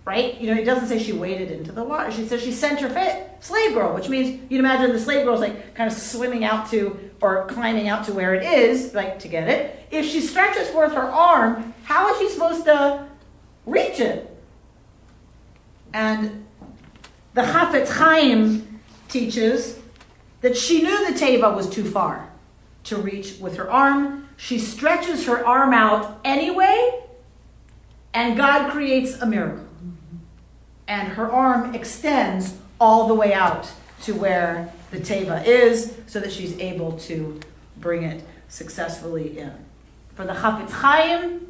right? You know, it doesn't say she waded into the water. She says she sent her slave girl, which means you'd imagine the slave girl's like kind of swimming out to or climbing out to where it is, like to get it. If she stretches forth her arm, how is she supposed to reach it? And the Chafetz Chaim teaches that she knew the teva was too far to reach with her arm. She stretches her arm out anyway, and God creates a miracle. And her arm extends all the way out to where the teva is so that she's able to bring it successfully in. For the Chafetz Chaim,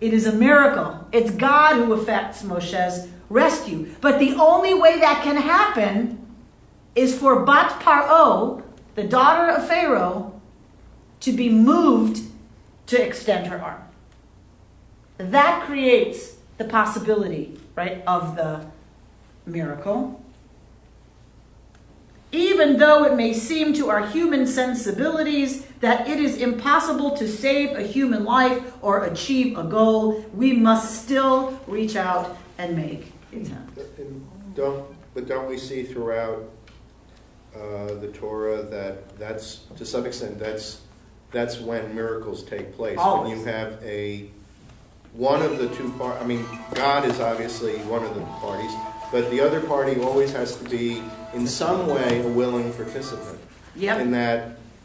it is a miracle. It's God who effects Moshe's rescue. But the only way that can happen is for Bat Paro, the daughter of Pharaoh, to be moved to extend her arm. That creates the possibility, right, of the miracle. Even though it may seem to our human sensibilities that it is impossible to save a human life or achieve a goal, we must still reach out and make attempt. Don't we see throughout the Torah that's to some extent that's when miracles take place. Always. When you have one of the two parties. I mean, God is obviously one of the parties, but the other party always has to be in some way a willing participant. Yep.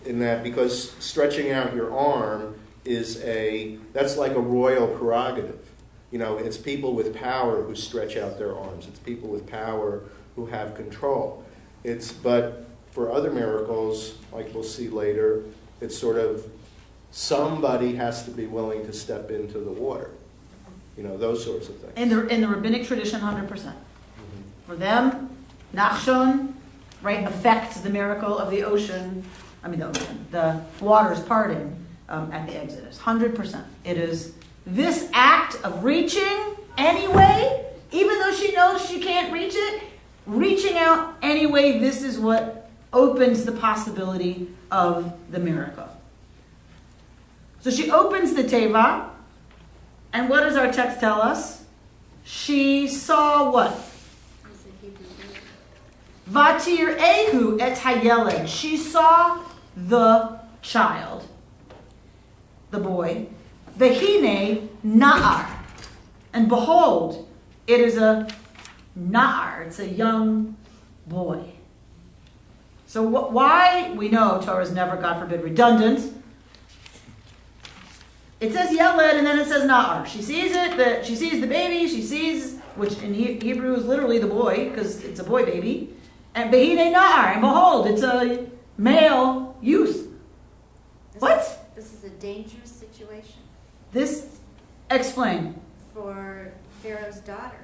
In that because stretching out your arm that's like a royal prerogative. You know, it's people with power who stretch out their arms. It's people with power who have control. But for other miracles, like we'll see later, it's sort of somebody has to be willing to step into the water. You know, those sorts of things. In the rabbinic tradition, 100%. For them, Nachshon, right, affects the miracle of the ocean. The waters parting at the Exodus. 100%. It is this act of reaching anyway, even though she knows she can't reach it, reaching out anyway, this is what opens the possibility of the miracle. So she opens the teva, and what does our text tell us? She saw what? Vatir Ehu et hayeled. She saw the child, the boy. Vehine na'ar. And behold, it is a na'ar. It's a young boy. So why? We know Torah is never, God forbid, redundant. It says yeled and then it says na'ar. She sees it, she sees the baby, she sees, which in Hebrew is literally the boy, because it's a boy baby. And behine na'ar, and behold, it's a male youth. This is a dangerous situation. Explain. For Pharaoh's daughter.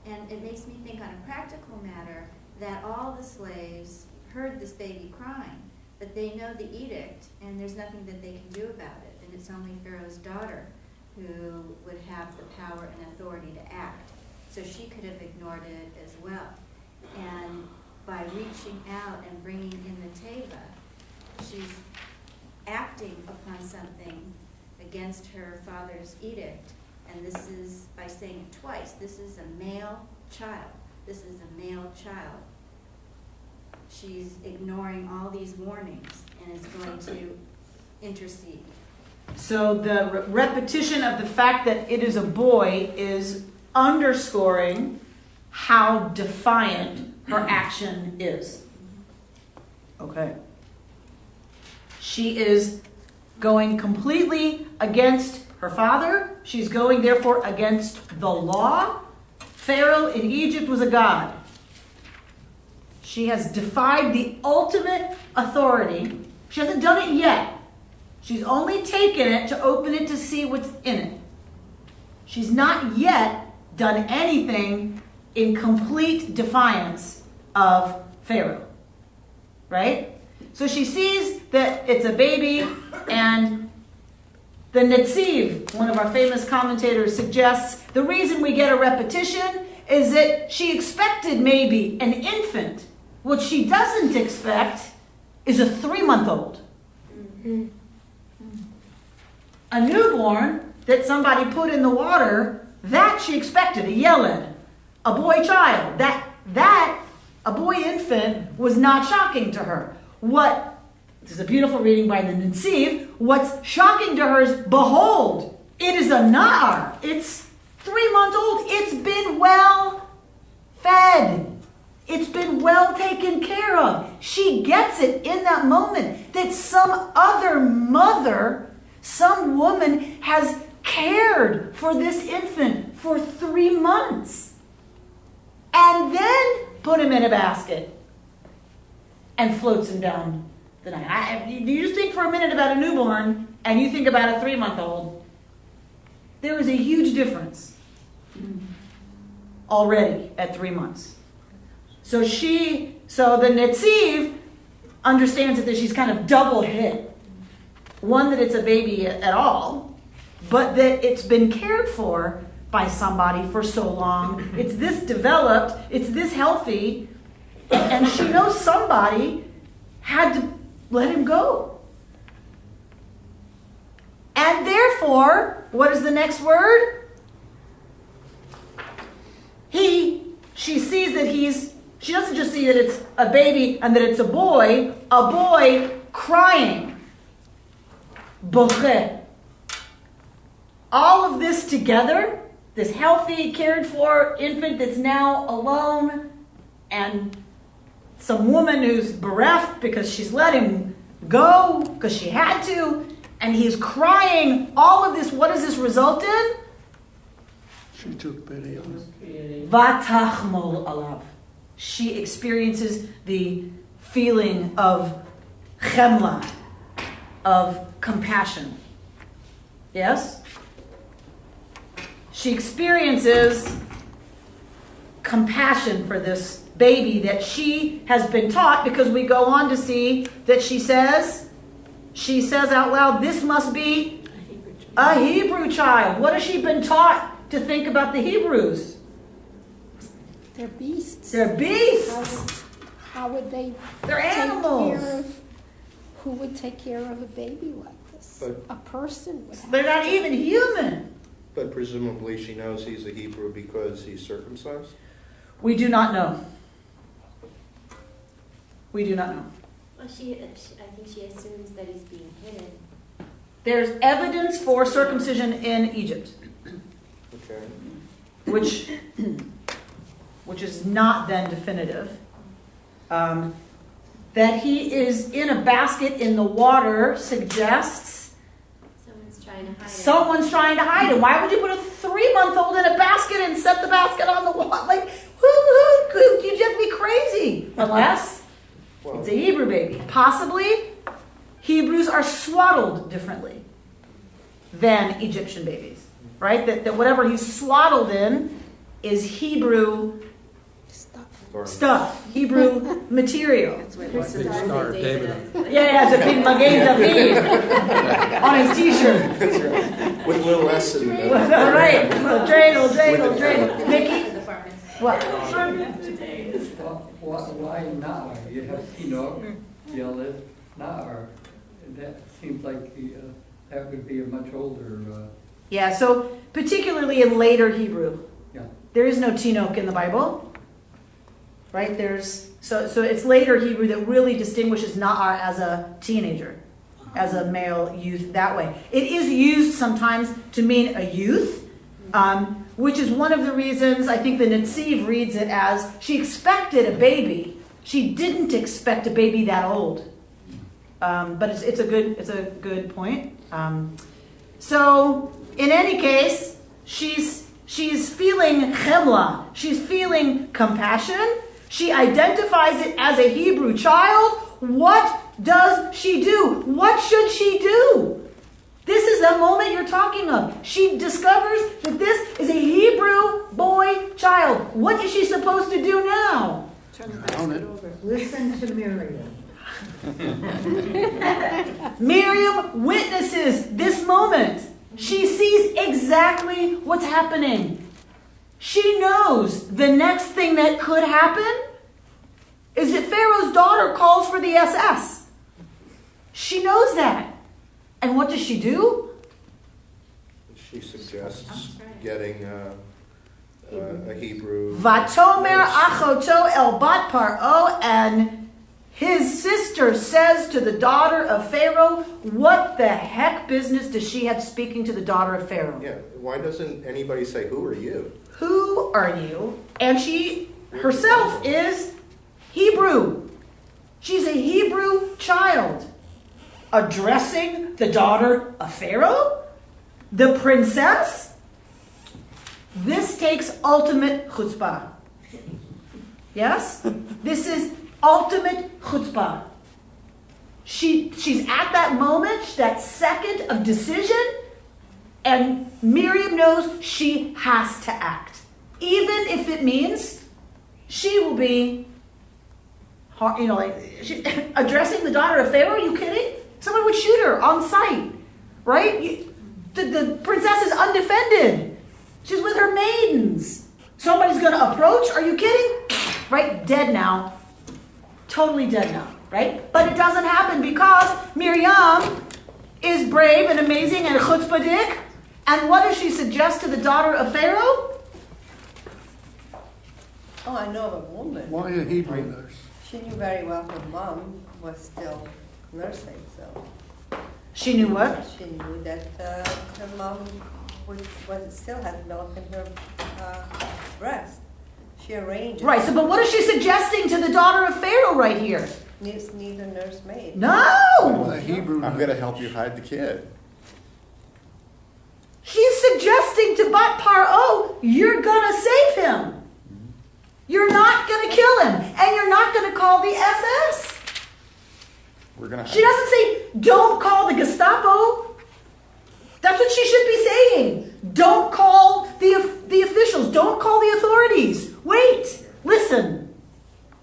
And it makes me think on a practical matter that all the slaves heard this baby crying. but they know the edict, and there's nothing that they can do about it. And it's only Pharaoh's daughter who would have the power and authority to act. So she could have ignored it as well. And by reaching out and bringing in the teva, she's acting upon something against her father's edict. And this is, by saying it twice, this is a male child. This is a male child. She's ignoring all these warnings and is going to intercede. So the repetition of the fact that it is a boy is underscoring how defiant her action is. Okay. She is going completely against her father. She's going, therefore, against the law. Pharaoh in Egypt was a god. She has defied the ultimate authority. She hasn't done it yet. She's only taken it to open it to see what's in it. She's not yet done anything in complete defiance of Pharaoh. Right? So she sees that it's a baby, and the Netziv, one of our famous commentators, suggests the reason we get a repetition is that she expected maybe an infant. What she doesn't expect is a 3-month-old. Mm-hmm. A newborn that somebody put in the water, that she expected, a yeled, a boy child. That a boy infant was not shocking to her. This is a beautiful reading by the Netziv. What's shocking to her is, behold, it is a nar. It's 3 months old. It's been well fed. It's been well taken care of. She gets it in that moment that some other mother, some woman has cared for this infant for 3 months and then put him in a basket and floats him down the night. You just think for a minute about a newborn and you think about a 3-month-old. There is a huge difference already at 3 months. So the Netziv understands that she's kind of double hit. One, that it's a baby at all, but that it's been cared for by somebody for so long. It's this developed, it's this healthy, and she knows somebody had to let him go. And therefore, what is the next word? She sees that she doesn't just see that it's a baby and that it's a boy crying. Boche. All of this together, this healthy, cared for infant that's now alone, and some woman who's bereft because she's let him go because she had to, and he's crying. All of this, what does this result in? She took pity on him. Vatachmol alav. She experiences the feeling of chemla, of compassion. Yes? She experiences compassion for this baby that she has been taught, because we go on to see that she says out loud, this must be a Hebrew child. What has she been taught to think about the Hebrews? They're beasts. They're beasts. How would they They're take animals. care of, who would take care of a baby like this? A person would have They're not even human. But presumably she knows he's a Hebrew because he's circumcised? We do not know. We do not know. Well, I think she assumes that he's being hidden. There's evidence for circumcision in Egypt. Okay. Which is not then definitive. That he is in a basket in the water suggests someone's trying to hide him. Why would you put a 3-month-old in a basket and set the basket on the wall? Like, you just be crazy. Unless it's a Hebrew baby. Possibly, Hebrews are swaddled differently than Egyptian babies. Right? That whatever he's swaddled in is Hebrew stuff, Hebrew material. That's where Big star of David. Yeah, it's a big Magen David on his T-shirt. With little S in there. All right, dreidel. Mickey? What? Why Na'ar? You have Enoch, Yeled, Na'ar. That seems like that would be a much older. Yeah, so particularly in later Hebrew, Yeah. there is no Tinoch in the Bible, right? So it's later Hebrew that really distinguishes Na'ar as a teenager, as a male youth that way. It is used sometimes to mean a youth, which is one of the reasons I think the Netziv reads it as she expected a baby. She didn't expect a baby that old. But it's a good point. So in any case, she's feeling chemla. She's feeling compassion. She identifies it as a Hebrew child. What does she do? What should she do? This is the moment you're talking of. She discovers that this is a Hebrew boy child. What is she supposed to do now? Turn the basket over. Listen to Miriam. Miriam witnesses this moment. She sees exactly what's happening. She knows the next thing that could happen is that Pharaoh's daughter calls for the SS. She knows that. And what does she do? She suggests getting a Hebrew. Vatomer achoto el bat paro, and his sister says to the daughter of Pharaoh, what the heck business does she have speaking to the daughter of Pharaoh? Yeah, why doesn't anybody say, who are you? Who are you? And she herself is Hebrew. She's a Hebrew child. Addressing the daughter of Pharaoh? The princess? This takes ultimate chutzpah. Yes? This is ultimate chutzpah. She's at that moment, that second of decision, and Miriam knows she has to act. Even if it means she will be, addressing the daughter of Pharaoh, are you kidding? Someone would shoot her on sight, right? The princess is undefended. She's with her maidens. Somebody's going to approach, are you kidding? Right, dead now. Totally dead now, right? But it doesn't happen because Miriam is brave and amazing and chutzpahdik. And what does she suggest to the daughter of Pharaoh? Oh, I know of a woman. Why a Hebrew nurse? She knew very well her mom was still nursing, so. She knew what? She knew that her mom still had milk in her breast. She arranged it. Right, so but what is she suggesting to the daughter of Pharaoh right here? Need a nursemaid. No! Well, a Hebrew I'm going to help you hide the kid. She's suggesting to Bat Paro, you're going to save him. You're not going to kill him. And you're not going to call the SS. We're going to. She doesn't say, don't call the Gestapo. That's what she should be saying. Don't call the officials. Don't call the authorities. Wait. Listen.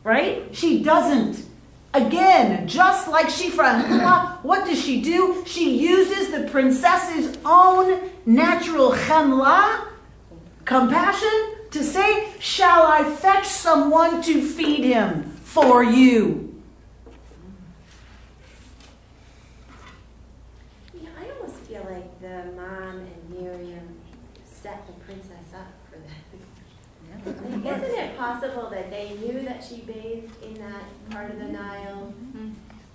Right? She doesn't. Again, just like Shifra, what does she do? She uses the princess's own natural chemla, compassion, to say, shall I fetch someone to feed him for you? I almost feel like the mom and Miriam set the princess up for this. Like, isn't it possible that they knew that she bathed in that part of the Nile?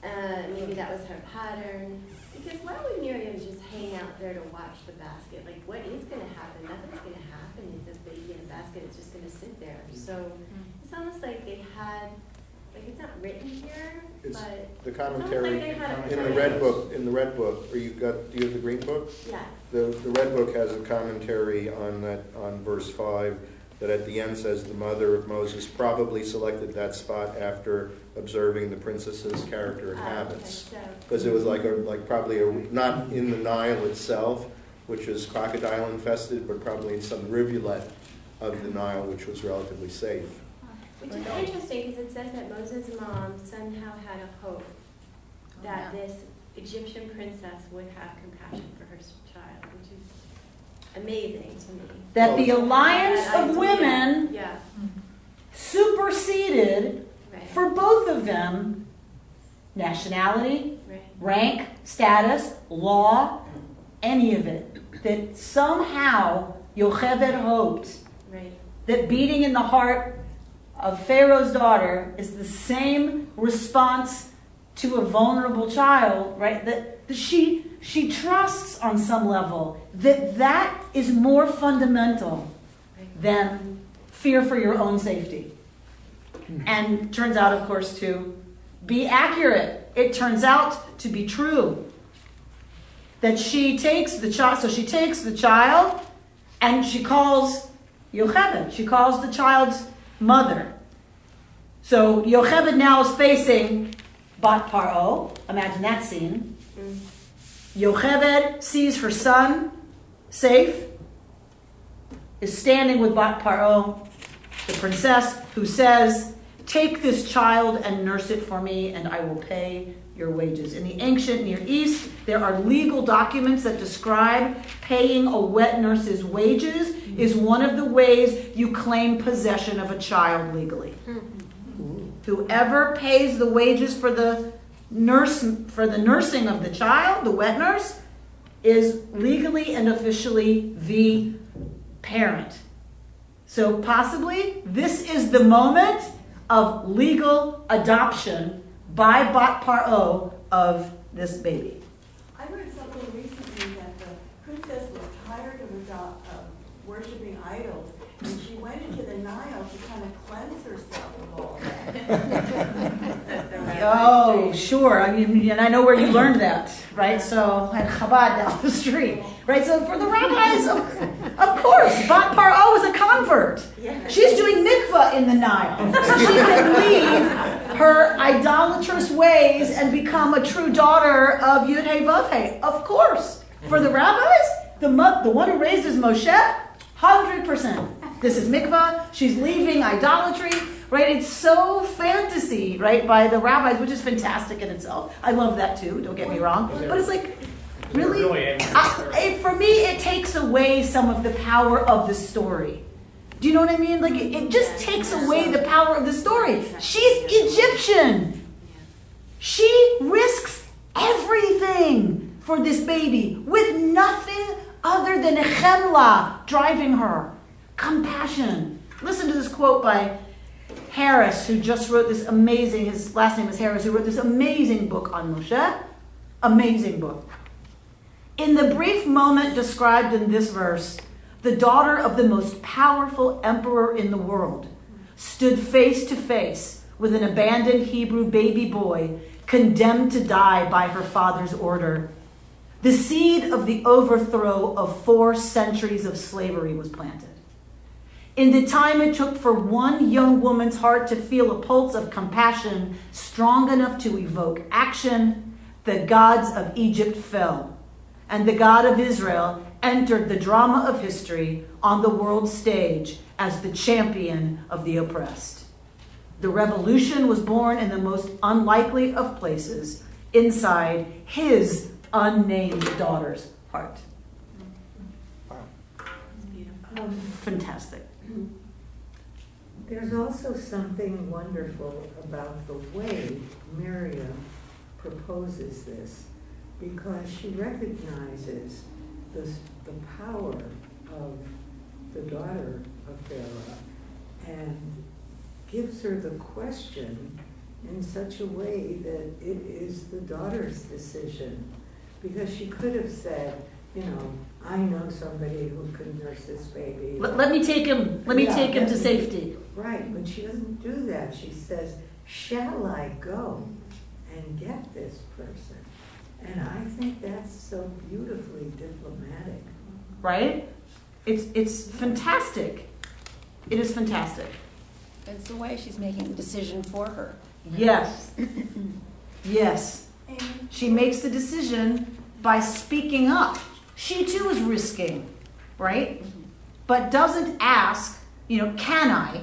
Maybe that was her pattern. Because why would Miriam just hang out there to watch the basket? Like, what is going to happen? Nothing's going to happen if this baby in a basket is just going to sit there. So it's almost like they had, like, it's not written here, It's but the it's almost commentary like they had a in the plan. red book. In the red book, do you have the green book? Yeah. The red book has a commentary on verse 5 that at the end says the mother of Moses probably selected that spot after observing the princess's character and habits, because it was probably not in the Nile itself, which is crocodile infested, but probably in some rivulet of the Nile, which was relatively safe. Which is interesting because it says that Moses' mom somehow had a hope that this Egyptian princess would have compassion for her child, which is amazing to me. That the alliance That of idea. women Yeah. superseded Right. for both of them nationality, Right. rank, status, law, any of it. That somehow Yocheved hoped Right. that beating in the heart of Pharaoh's daughter is the same response to a vulnerable child, right? That she trusts on some level that is more fundamental than fear for your own safety. And turns out, of course, to be accurate. It turns out to be true. That she takes the child, so she takes the child and she calls Yocheved. She calls the child's mother. So Yocheved now is facing Bat Paro. Imagine that scene. Yocheved sees her son safe, is standing with Bat Paro, the princess, who says, "Take this child and nurse it for me, and I will pay your wages." In the ancient Near East, there are legal documents that describe paying a wet nurse's wages is one of the ways you claim possession of a child legally. Whoever pays the wages for the nursing of the child, the wet nurse, is legally and officially the parent. So possibly this is the moment of legal adoption by Bat Paro of this baby. I read something recently that the princess was tired of worshiping idols, and she went into the Nile to kind of cleanse herself of all that. Oh, sure. I mean, and I know where you learned that, right? So at Chabad down the street, right? So for the rabbis, of course, Bat Paro is a convert. She's doing mikvah in the Nile, so she can leave her idolatrous ways and become a true daughter of Yud Hey Vav Hey. Of course, for the rabbis, the one who raises Moshe, 100%. This is mikvah. She's leaving idolatry. Right, it's so fantasy, right, by the rabbis, which is fantastic in itself. I love that too. Don't get me wrong, but it's like really, for me, it takes away some of the power of the story. Do you know what I mean? Like it just takes away the power of the story. She's Egyptian. She risks everything for this baby with nothing other than a chemla driving her, compassion. Listen to this quote by Harris, who just wrote this amazing, his last name is Harris, who wrote this amazing book on Moshe. Amazing book. In the brief moment described in this verse, the daughter of the most powerful emperor in the world stood face to face with an abandoned Hebrew baby boy condemned to die by her father's order. The seed of the overthrow of 4 centuries of slavery was planted. In the time it took for one young woman's heart to feel a pulse of compassion strong enough to evoke action, the gods of Egypt fell, and the God of Israel entered the drama of history on the world stage as the champion of the oppressed. The revolution was born in the most unlikely of places, inside his unnamed daughter's heart. Fantastic. There's also something wonderful about the way Miriam proposes this, because she recognizes the power of the daughter of Pharaoh and gives her the question in such a way that it is the daughter's decision. Because she could have said, you know, I know somebody who can nurse this baby. Let me take him to safety. Right, but she doesn't do that. She says, shall I go and get this person? And I think that's so beautifully diplomatic. Right? It's fantastic. It is fantastic. It's the way she's making the decision for her. Yes. Yes. She makes the decision by speaking up. She too is risking, right? But doesn't ask, can I,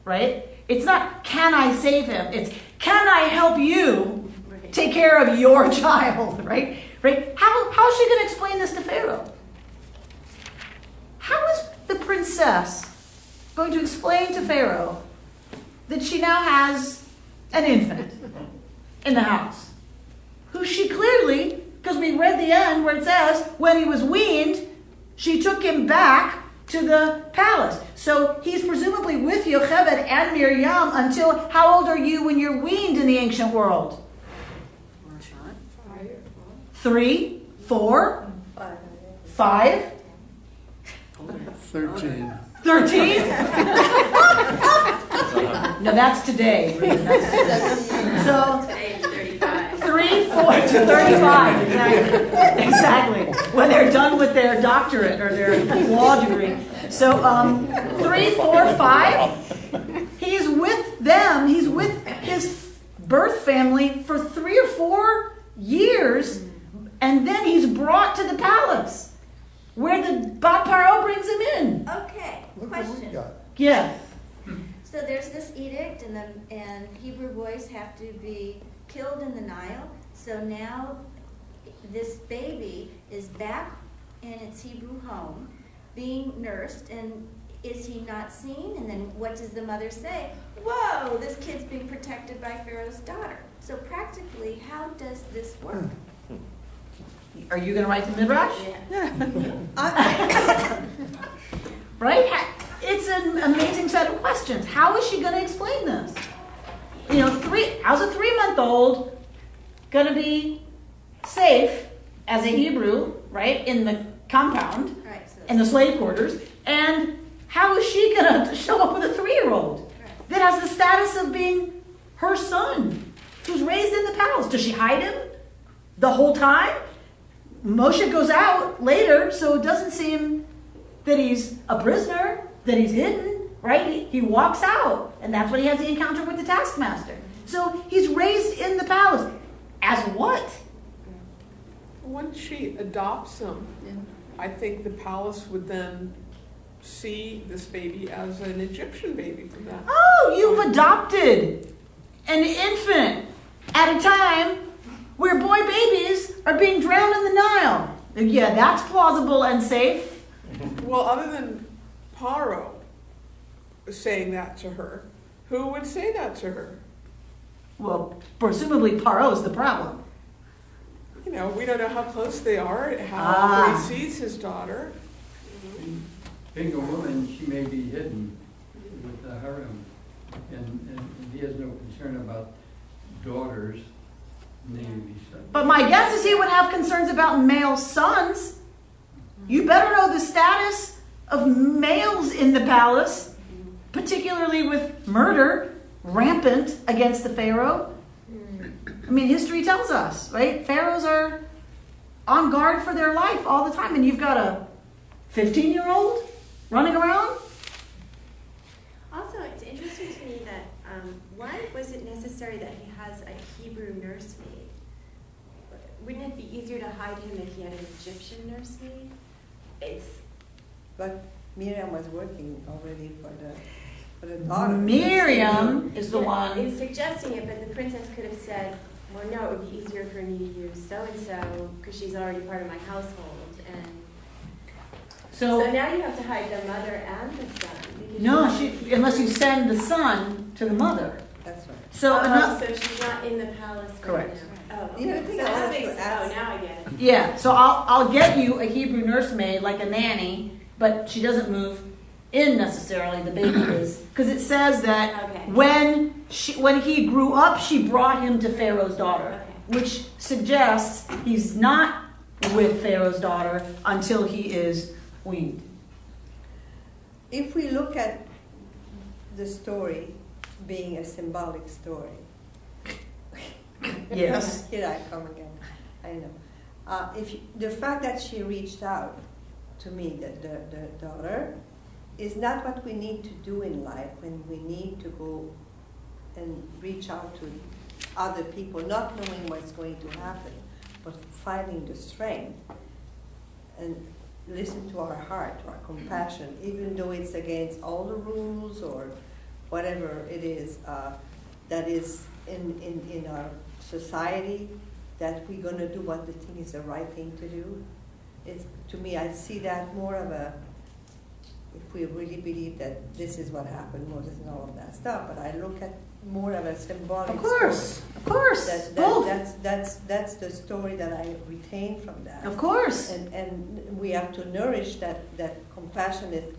right? It's not, can I save him? It's, can I help you take care of your child, right? Right? How is she going to explain this to Pharaoh? How is the princess going to explain to Pharaoh that she now has an infant in the house, who she clearly, because we read the end where it says, when he was weaned, she took him back to the palace. So he's presumably with Yocheved and Miriam until, how old are you when you're weaned in the ancient world? 3, 4, 5, 13. 13? No, that's today. So, Today is 35. 3, 4 to 35, exactly. Exactly. When they're done with their doctorate or their law degree. So, 3, 4, 5. He's with them. He's with his birth family for 3 or 4 years, and then he's brought to the palace, where the Bat Paro brings him in. Okay, question. Yeah. So there's this edict, and Hebrew boys have to be killed in the Nile. So now this baby is back in its Hebrew home, being nursed, and is he not seen? And then what does the mother say? Whoa, this kid's being protected by Pharaoh's daughter. So practically, how does this work? Are you going to write the Midrash? Yeah. Right? It's an amazing set of questions. How is she going to explain this? You know, how's a 3-month-old going to be safe as a Hebrew, right, in the compound, Right, so in the slave quarters, and how is she going to show up with a 3-year-old that has the status of being her son, who's raised in the palace? Does she hide him the whole time? Moshe goes out later, so it doesn't seem that he's a prisoner, that he's hidden, right? He walks out, and that's when he has the encounter with the taskmaster. So he's raised in the palace. As what? Once she adopts him, I think the palace would then see this baby as an Egyptian baby from that. Oh, you've adopted an infant at a time where boy babies are being drowned in the Nile. Yeah, that's plausible and safe. Well, other than Paro saying that to her, who would say that to her? Well, presumably Paro is the problem. You know, we don't know how close they are, how he sees his daughter. Being a woman, she may be hidden with the harem, and he has no concern about daughters. But my guess is he would have concerns about male sons. You better know the status of males in the palace, particularly with murder rampant against the Pharaoh. I mean, history tells us, right? Pharaohs are on guard for their life all the time, and you've got a 15-year-old running around. Also, it's interesting to me that why was it necessary that he has a Hebrew nursemaid? Wouldn't it be easier to hide him if he had an Egyptian nursemaid? But Miriam was working already for the daughter. Miriam is the one. It's suggesting it, but the princess could have said, well, no, it would be easier for me to use so-and-so because she's already part of my household. And so now you have to hide the mother and the son. No, unless you send the son to the mother. That's right. So she's not in the palace. Correct. Right now. Oh, You okay. think So I that have makes to ask- now I get it. Yeah, so I'll get you a Hebrew nursemaid, like a nanny, but she doesn't move in necessarily. The baby is, because it says that when he grew up, she brought him to Pharaoh's daughter, which suggests he's not with Pharaoh's daughter until he is weaned. If we look at the story being a symbolic story, Yes. Here I come again. I know. The fact that she reached out to me, the daughter, is not what we need to do in life when we need to go and reach out to other people, not knowing what's going to happen, but finding the strength and listen to our heart, to our compassion, even though it's against all the rules or whatever it is that is in our society, that we're going to do what we think is the right thing to do. It's, to me, I see that more of a, if we really believe that this is what happened, Moses and all of that stuff, but I look at more of a symbolic Of course, story. of course. That's the story that I retain from that. Of course. And we have to nourish that compassionate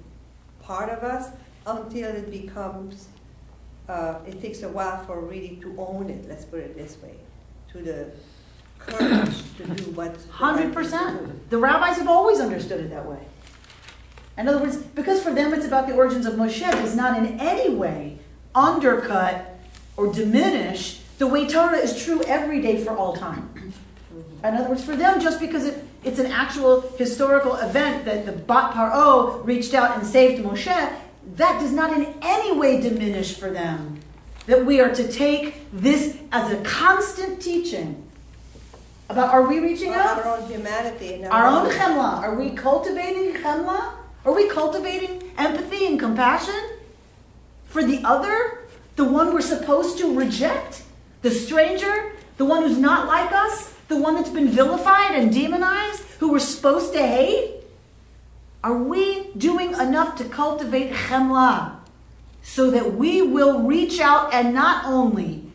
part of us until it becomes, it takes a while for really to own it, let's put it this way, to the courage to do what 100%. The rabbis have always understood it that way. In other words, because for them it's about the origins of Moshe, does not in any way undercut or diminish the way Torah is true every day for all time. In other words, for them, just because it's an actual historical event that the Bat Paro reached out and saved Moshe, that does not in any way diminish for them that we are to take this as a constant teaching about, are we reaching out? Our own humanity. And our own chemla. Are we cultivating chemla? Are we cultivating empathy and compassion for the other? The one we're supposed to reject? The stranger? The one who's not like us? The one that's been vilified and demonized? Who we're supposed to hate? Are we doing enough to cultivate chemla so that we will reach out and not only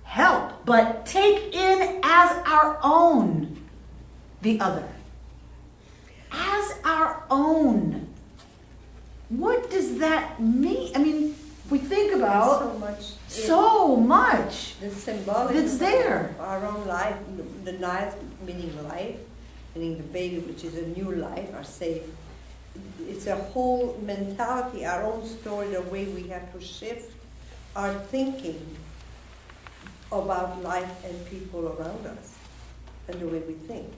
help, but take in as our own the other? As our own. What does that mean? I mean, we think about so much the symbolic that's there. Our own life, the life meaning life, meaning the baby, which is a new life, are safe. It's a whole mentality, our own story, the way we have to shift our thinking about life and people around us, and the way we think.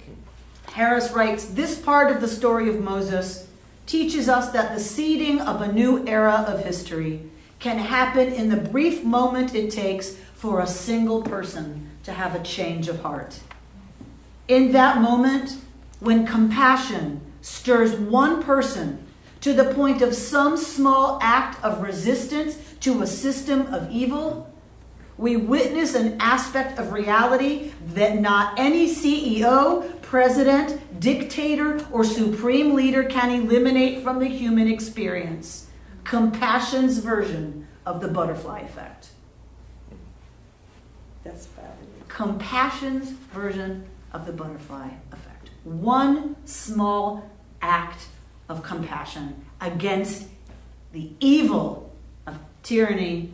Harris writes, this part of the story of Moses teaches us that the seeding of a new era of history can happen in the brief moment it takes for a single person to have a change of heart. In that moment, when compassion stirs one person to the point of some small act of resistance to a system of evil, we witness an aspect of reality that not any CEO, president, dictator, or supreme leader can eliminate from the human experience. Compassion's version of the butterfly effect. That's fabulous. Compassion's version of the butterfly effect. One small act of compassion against the evil of tyranny,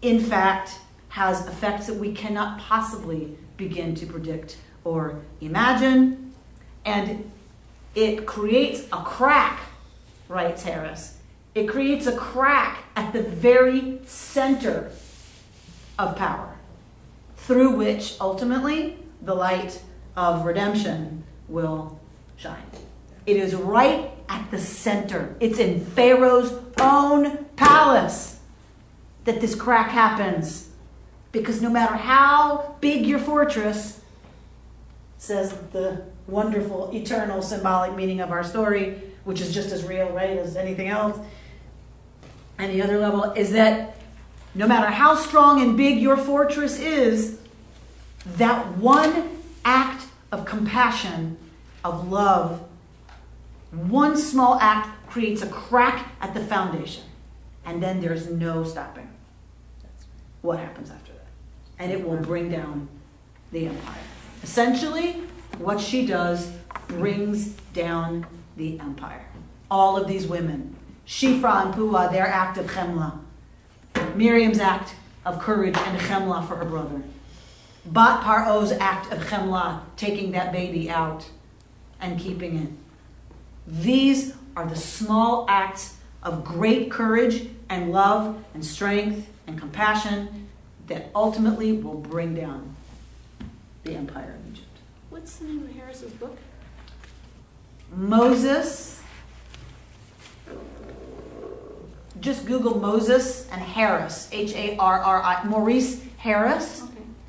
in fact, has effects that we cannot possibly begin to predict or imagine. And it creates a crack, writes Harris. It creates a crack at the very center of power, through which ultimately the light of redemption will shine. It is right at the center. It's in Pharaoh's own palace that this crack happens. Because no matter how big your fortress, says the wonderful, eternal, symbolic meaning of our story, which is just as real, right, as anything else, any other level, is that no matter how strong and big your fortress is, that one act of compassion, of love, one small act creates a crack at the foundation. And then there's no stopping what happens after that. And it will bring down the empire. Essentially, what she does brings down the empire. All of these women, Shifra and Puah, their act of chemla. Miriam's act of courage and chemla for her brother. Bat Paro's act of chemla, taking that baby out and keeping it. These are the small acts of great courage and love and strength and compassion that ultimately will bring down the empire of Egypt. What's the name of Harris's book? Moses. Just Google Moses and Harris. Harri. Maurice Harris.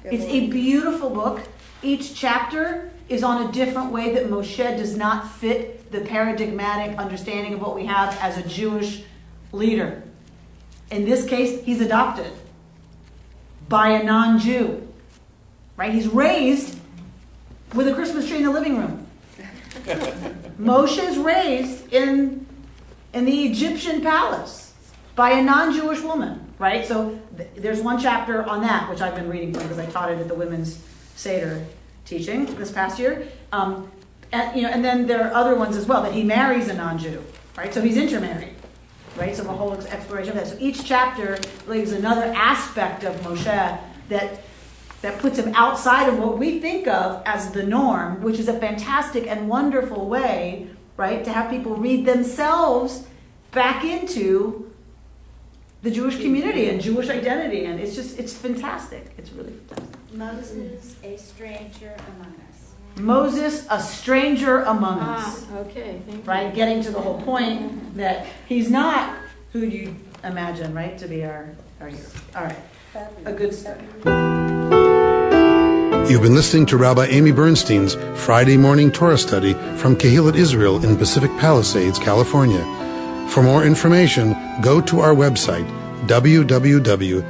Okay. It's a beautiful book. Each chapter is on a different way that Moshe does not fit the paradigmatic understanding of what we have as a Jewish leader. In this case, he's adopted by a non-Jew, right? He's raised with a Christmas tree in the living room. Moshe is raised in the Egyptian palace by a non-Jewish woman, right? So there's one chapter on that, which I've been reading because I taught it at the Women's Seder teaching this past year. And then there are other ones as well, that he marries a non-Jew, right? So he's intermarried, right? So the whole exploration of that. So each chapter is another aspect of Moshe that puts him outside of what we think of as the norm, which is a fantastic and wonderful way, right, to have people read themselves back into the Jewish community and Jewish identity. And it's fantastic. It's really fantastic. Moses, a stranger among us. Moses, a stranger among us. Okay, thank you. Right? Getting to the whole point that he's not who you imagine, right, to be our hero. All right. A good start. You've been listening to Rabbi Amy Bernstein's Friday morning Torah study from Kehillat Israel in Pacific Palisades, California. For more information, go to our website, www.ourki.org.